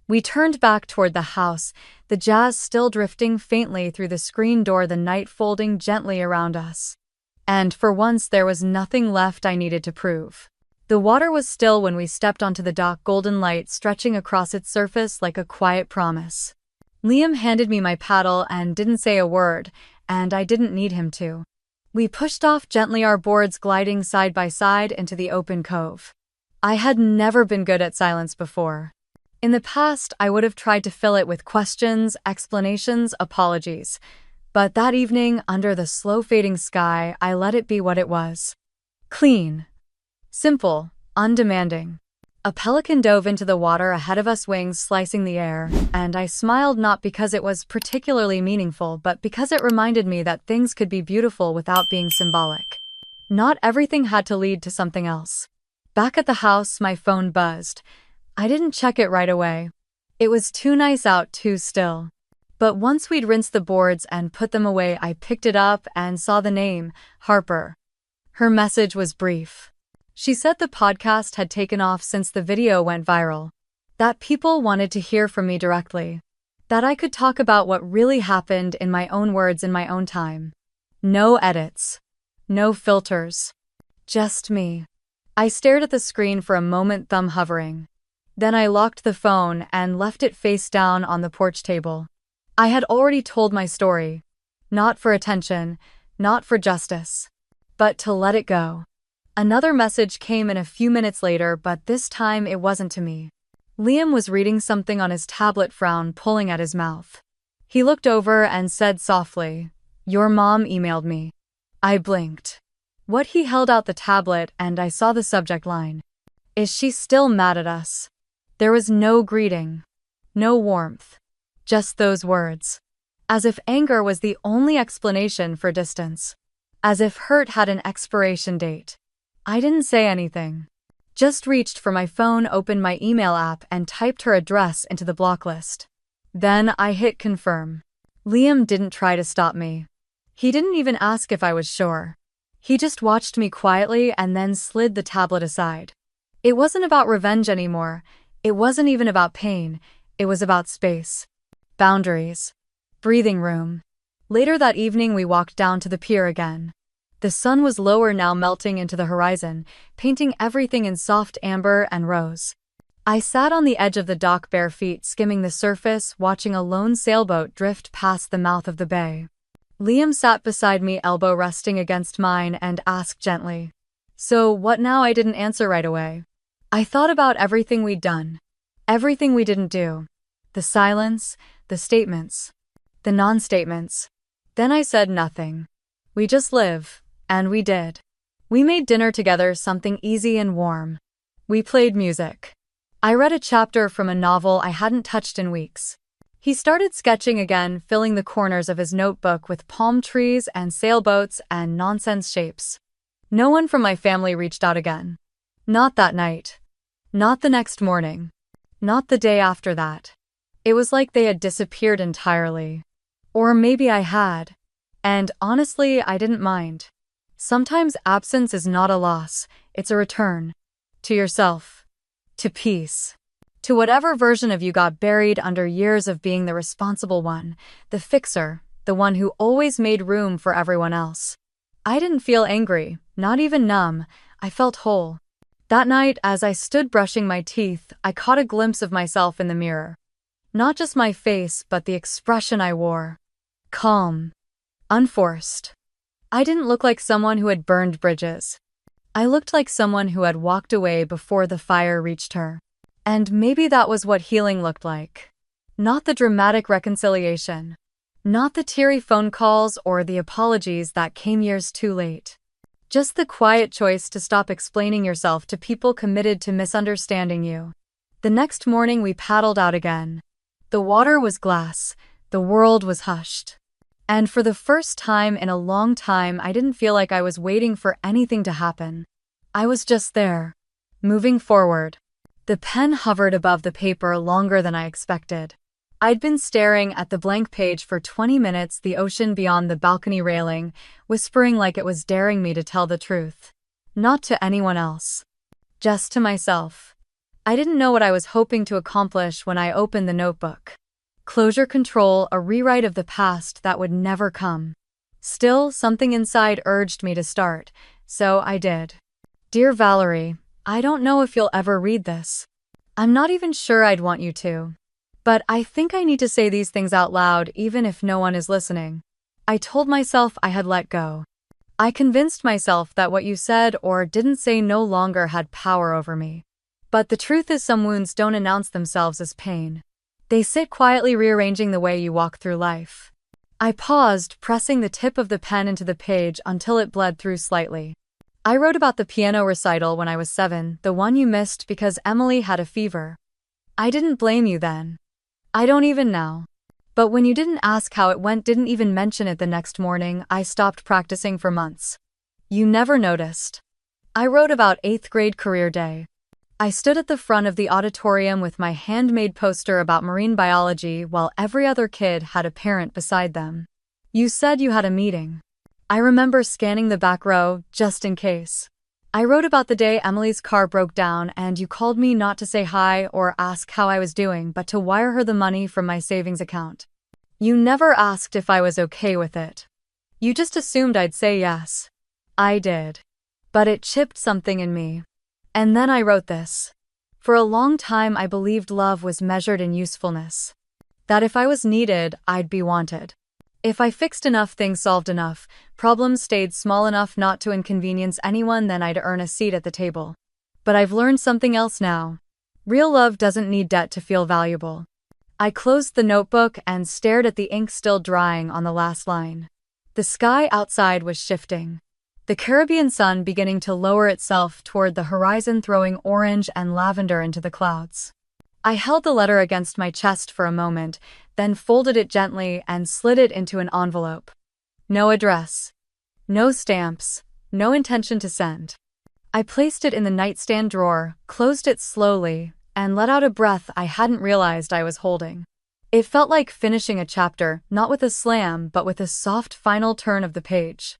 We turned back toward the house, the jazz still drifting faintly through the screen door, the night folding gently around us. And for once there was nothing left I needed to prove. The water was still when we stepped onto the dock, golden light stretching across its surface like a quiet promise. Liam handed me my paddle and didn't say a word, and I didn't need him to. We pushed off gently, our boards gliding side by side into the open cove. I had never been good at silence before. In the past, I would have tried to fill it with questions, explanations, apologies. But that evening, under the slow-fading sky, I let it be what it was. Clean. Simple. Undemanding. A pelican dove into the water ahead of us, wings slicing the air, and I smiled, not because it was particularly meaningful, but because it reminded me that things could be beautiful without being symbolic. Not everything had to lead to something else. Back at the house, my phone buzzed. I didn't check it right away. It was too nice out, too still. But once we'd rinsed the boards and put them away, I picked it up and saw the name, Harper. Her message was brief. She said the podcast had taken off since the video went viral. That people wanted to hear from me directly. That I could talk about what really happened in my own words in my own time. No edits. No filters. Just me. I stared at the screen for a moment, thumb hovering. Then I locked the phone and left it face down on the porch table. I had already told my story. Not for attention, not for justice, but to let it go. Another message came in a few minutes later, but this time it wasn't to me. Liam was reading something on his tablet, frown pulling at his mouth. He looked over and said softly, "Your mom emailed me." I blinked. What? He held out the tablet and I saw the subject line. Is she still mad at us? There was no greeting. No warmth. Just those words. As if anger was the only explanation for distance. As if hurt had an expiration date. I didn't say anything. Just reached for my phone, opened my email app, and typed her address into the block list. Then I hit confirm. Liam didn't try to stop me. He didn't even ask if I was sure. He just watched me quietly and then slid the tablet aside. It wasn't about revenge anymore. It wasn't even about pain. It was about space. Boundaries. Breathing room. Later that evening, we walked down to the pier again. The sun was lower now, melting into the horizon, painting everything in soft amber and rose. I sat on the edge of the dock, bare feet skimming the surface, watching a lone sailboat drift past the mouth of the bay. Liam sat beside me, elbow resting against mine, and asked gently, "So what now?" I didn't answer right away. I thought about everything we'd done. Everything we didn't do. The silence, the statements, the non-statements. Then I said nothing. We just live. And we did. We made dinner together, something easy and warm. We played music. I read a chapter from a novel I hadn't touched in weeks. He started sketching again, filling the corners of his notebook with palm trees and sailboats and nonsense shapes. No one from my family reached out again. Not that night. Not the next morning. Not the day after that. It was like they had disappeared entirely. Or maybe I had. And honestly, I didn't mind. Sometimes absence is not a loss, it's a return. To yourself. To peace. To whatever version of you got buried under years of being the responsible one, the fixer, the one who always made room for everyone else. I didn't feel angry, not even numb. I felt whole. That night, as I stood brushing my teeth, I caught a glimpse of myself in the mirror. Not just my face, but the expression I wore. Calm. Unforced. I didn't look like someone who had burned bridges. I looked like someone who had walked away before the fire reached her. And maybe that was what healing looked like. Not the dramatic reconciliation. Not the teary phone calls or the apologies that came years too late. Just the quiet choice to stop explaining yourself to people committed to misunderstanding you. The next morning, we paddled out again. The water was glass. The world was hushed. And for the first time in a long time, I didn't feel like I was waiting for anything to happen. I was just there, moving forward. The pen hovered above the paper longer than I expected. I'd been staring at the blank page for 20 minutes, the ocean beyond the balcony railing, whispering like it was daring me to tell the truth. Not to anyone else. Just to myself. I didn't know what I was hoping to accomplish when I opened the notebook. Closure, control, a rewrite of the past that would never come. Still, something inside urged me to start, so I did. Dear Valerie, I don't know if you'll ever read this. I'm not even sure I'd want you to. But I think I need to say these things out loud even if no one is listening. I told myself I had let go. I convinced myself that what you said or didn't say no longer had power over me. But the truth is, some wounds don't announce themselves as pain. They sit quietly, rearranging the way you walk through life. I paused, pressing the tip of the pen into the page until it bled through slightly. I wrote about the piano recital when I was 7, the one you missed because Emily had a fever. I didn't blame you then. I don't even now. But when you didn't ask how it went, didn't even mention it the next morning, I stopped practicing for months. You never noticed. I wrote about 8th grade career day. I stood at the front of the auditorium with my handmade poster about marine biology while every other kid had a parent beside them. You said you had a meeting. I remember scanning the back row, just in case. I wrote about the day Emily's car broke down and you called me not to say hi or ask how I was doing but to wire her the money from my savings account. You never asked if I was okay with it. You just assumed I'd say yes. I did. But it chipped something in me. And then I wrote this. For a long time I believed love was measured in usefulness. That if I was needed, I'd be wanted. If I fixed enough things, solved enough, problems stayed small enough not to inconvenience anyone, then I'd earn a seat at the table. But I've learned something else now. Real love doesn't need debt to feel valuable. I closed the notebook and stared at the ink still drying on the last line. The sky outside was shifting. The Caribbean sun beginning to lower itself toward the horizon, throwing orange and lavender into the clouds. I held the letter against my chest for a moment, then folded it gently and slid it into an envelope. No address. No stamps. No intention to send. I placed it in the nightstand drawer, closed it slowly, and let out a breath I hadn't realized I was holding. It felt like finishing a chapter, not with a slam but with a soft final turn of the page.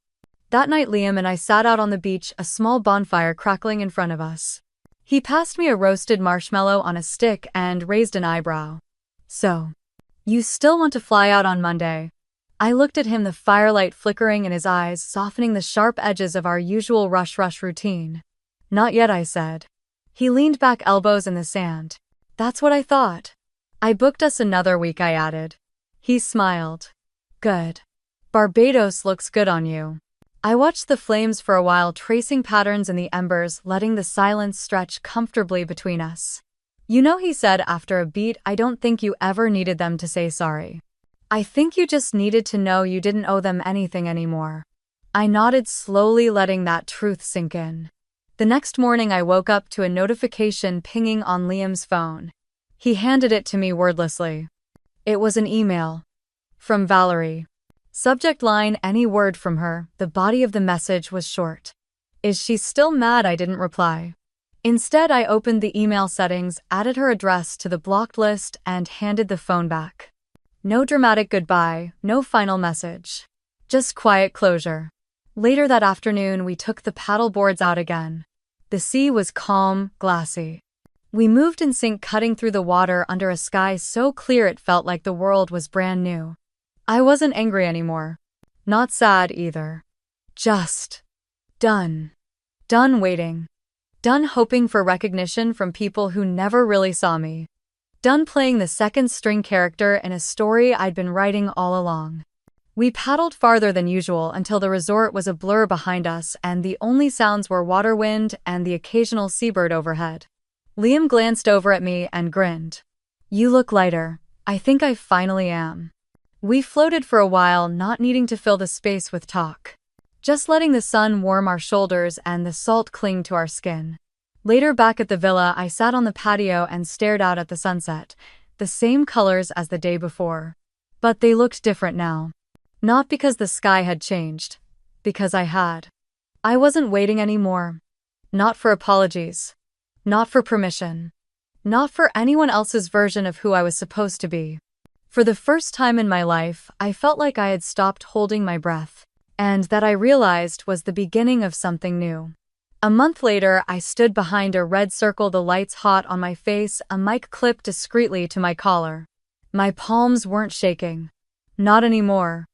That night Liam and I sat out on the beach, a small bonfire crackling in front of us. He passed me a roasted marshmallow on a stick and raised an eyebrow. So, you still want to fly out on Monday? I looked at him, the firelight flickering in his eyes, softening the sharp edges of our usual rush routine. Not yet, I said. He leaned back, elbows in the sand. That's what I thought. I booked us another week, I added. He smiled. Good. Barbados looks good on you. I watched the flames for a while, tracing patterns in the embers, letting the silence stretch comfortably between us. You know, he said after a beat, I don't think you ever needed them to say sorry. I think you just needed to know you didn't owe them anything anymore. I nodded slowly, letting that truth sink in. The next morning I woke up to a notification pinging on Liam's phone. He handed it to me wordlessly. It was an email. From Valerie. Subject line, any word from her. The body of the message was short. Is she still mad? I didn't reply. Instead, I opened the email settings, added her address to the blocked list, and handed the phone back. No dramatic goodbye, no final message. Just quiet closure. Later that afternoon, we took the paddle boards out again. The sea was calm, glassy. We moved in sync, cutting through the water under a sky so clear it felt like the world was brand new. I wasn't angry anymore. Not sad either. Just done. Done waiting. Done hoping for recognition from people who never really saw me. Done playing the second-string character in a story I'd been writing all along. We paddled farther than usual until the resort was a blur behind us and the only sounds were water, wind, and the occasional seabird overhead. Liam glanced over at me and grinned. You look lighter. I think I finally am. We floated for a while, not needing to fill the space with talk. Just letting the sun warm our shoulders and the salt cling to our skin. Later, back at the villa, I sat on the patio and stared out at the sunset. The same colors as the day before. But they looked different now. Not because the sky had changed. Because I had. I wasn't waiting anymore. Not for apologies. Not for permission. Not for anyone else's version of who I was supposed to be. For the first time in my life, I felt like I had stopped holding my breath, and that I realized was the beginning of something new. A month later, I stood behind a red circle, the lights hot on my face, a mic clipped discreetly to my collar. My palms weren't shaking. Not anymore.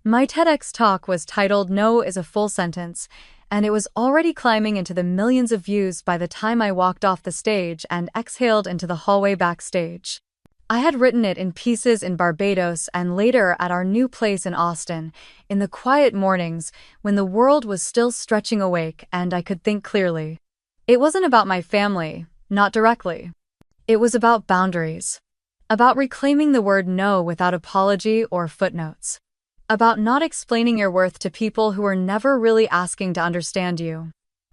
My TEDx talk was titled "No" is a full sentence, and it was already climbing into the millions of views by the time I walked off the stage and exhaled into the hallway backstage. I had written it in pieces in Barbados and later at our new place in Austin, in the quiet mornings when the world was still stretching awake and I could think clearly. It wasn't about my family, not directly. It was about boundaries. About reclaiming the word no without apology or footnotes. About not explaining your worth to people who were never really asking to understand you.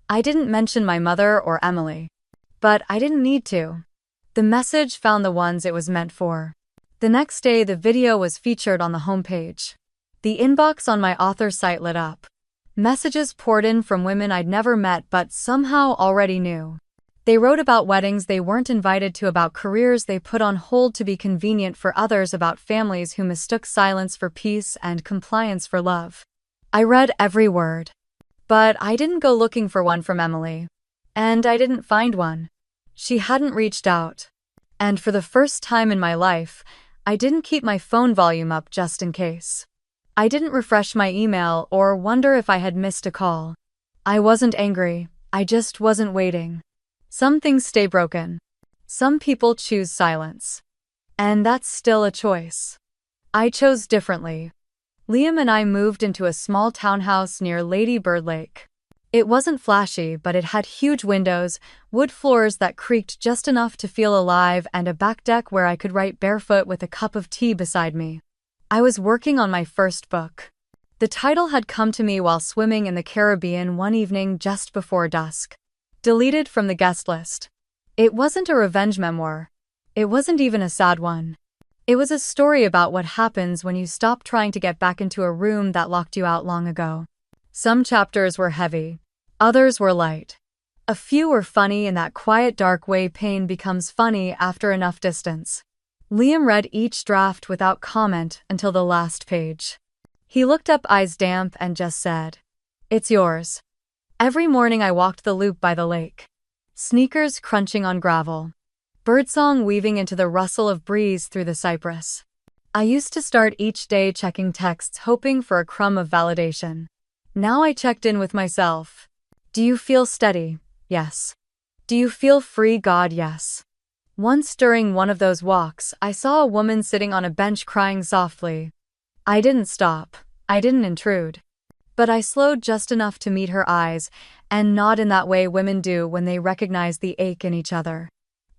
I didn't mention my mother or Emily. But I didn't need to. The message found the ones it was meant for. The next day, the video was featured on the homepage. The inbox on my author's site lit up. Messages poured in from women I'd never met but somehow already knew. They wrote about weddings they weren't invited to, about careers they put on hold to be convenient for others, about families who mistook silence for peace and compliance for love. I read every word. But I didn't go looking for one from Emily. And I didn't find one. She hadn't reached out. And for the first time in my life, I didn't keep my phone volume up just in case. I didn't refresh my email or wonder if I had missed a call. I wasn't angry, I just wasn't waiting. Some things stay broken. Some people choose silence. And that's still a choice. I chose differently. Liam and I moved into a small townhouse near Lady Bird Lake. It wasn't flashy, but it had huge windows, wood floors that creaked just enough to feel alive, and a back deck where I could write barefoot with a cup of tea beside me. I was working on my first book. The title had come to me while swimming in the Caribbean one evening just before dusk. Deleted from the guest list. It wasn't a revenge memoir. It wasn't even a sad one. It was a story about what happens when you stop trying to get back into a room that locked you out long ago. Some chapters were heavy. Others were light. A few were funny in that quiet, dark way pain becomes funny after enough distance. Liam read each draft without comment until the last page. He looked up, eyes damp, and just said, "It's yours." Every morning I walked the loop by the lake. Sneakers crunching on gravel. Birdsong weaving into the rustle of breeze through the cypress. I used to start each day checking texts, hoping for a crumb of validation. Now I checked in with myself. Do you feel steady? Yes. Do you feel free, God? Yes. Once during one of those walks, I saw a woman sitting on a bench crying softly. I didn't stop. I didn't intrude. But I slowed just enough to meet her eyes and nod in that way women do when they recognize the ache in each other.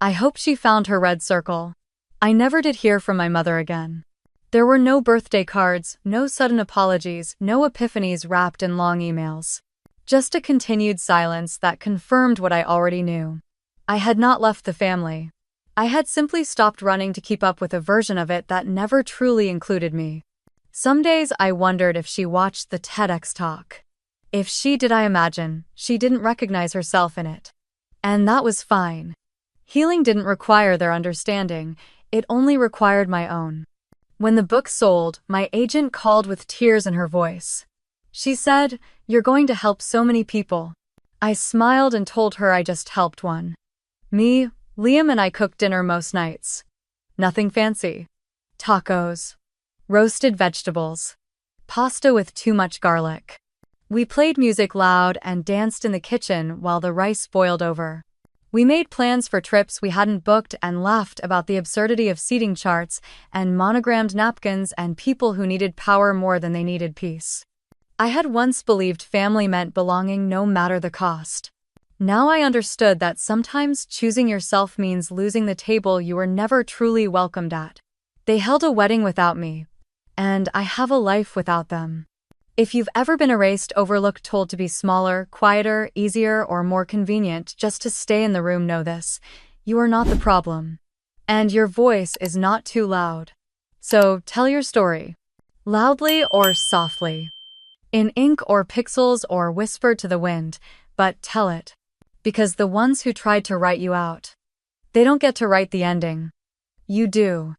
I hope she found her red circle. I never did hear from my mother again. There were no birthday cards, no sudden apologies, no epiphanies wrapped in long emails. Just a continued silence that confirmed what I already knew. I had not left the family. I had simply stopped running to keep up with a version of it that never truly included me. Some days I wondered if she watched the TEDx talk. If she did, I imagine she didn't recognize herself in it. And that was fine. Healing didn't require their understanding, it only required my own. When the book sold, my agent called with tears in her voice. She said, "You're going to help so many people." I smiled and told her I just helped one. Me, Liam and I cooked dinner most nights. Nothing fancy. Tacos. Roasted vegetables. Pasta with too much garlic. We played music loud and danced in the kitchen while the rice boiled over. We made plans for trips we hadn't booked and laughed about the absurdity of seating charts and monogrammed napkins and people who needed power more than they needed peace. I had once believed family meant belonging no matter the cost. Now I understood that sometimes choosing yourself means losing the table you were never truly welcomed at. They held a wedding without me, and I have a life without them. If you've ever been erased, overlooked, told to be smaller, quieter, easier, or more convenient just to stay in the room, know this: you are not the problem. And your voice is not too loud. So tell your story. Loudly or softly. In ink or pixels or whispered to the wind, but tell it. Because the ones who tried to write you out, they don't get to write the ending. You do.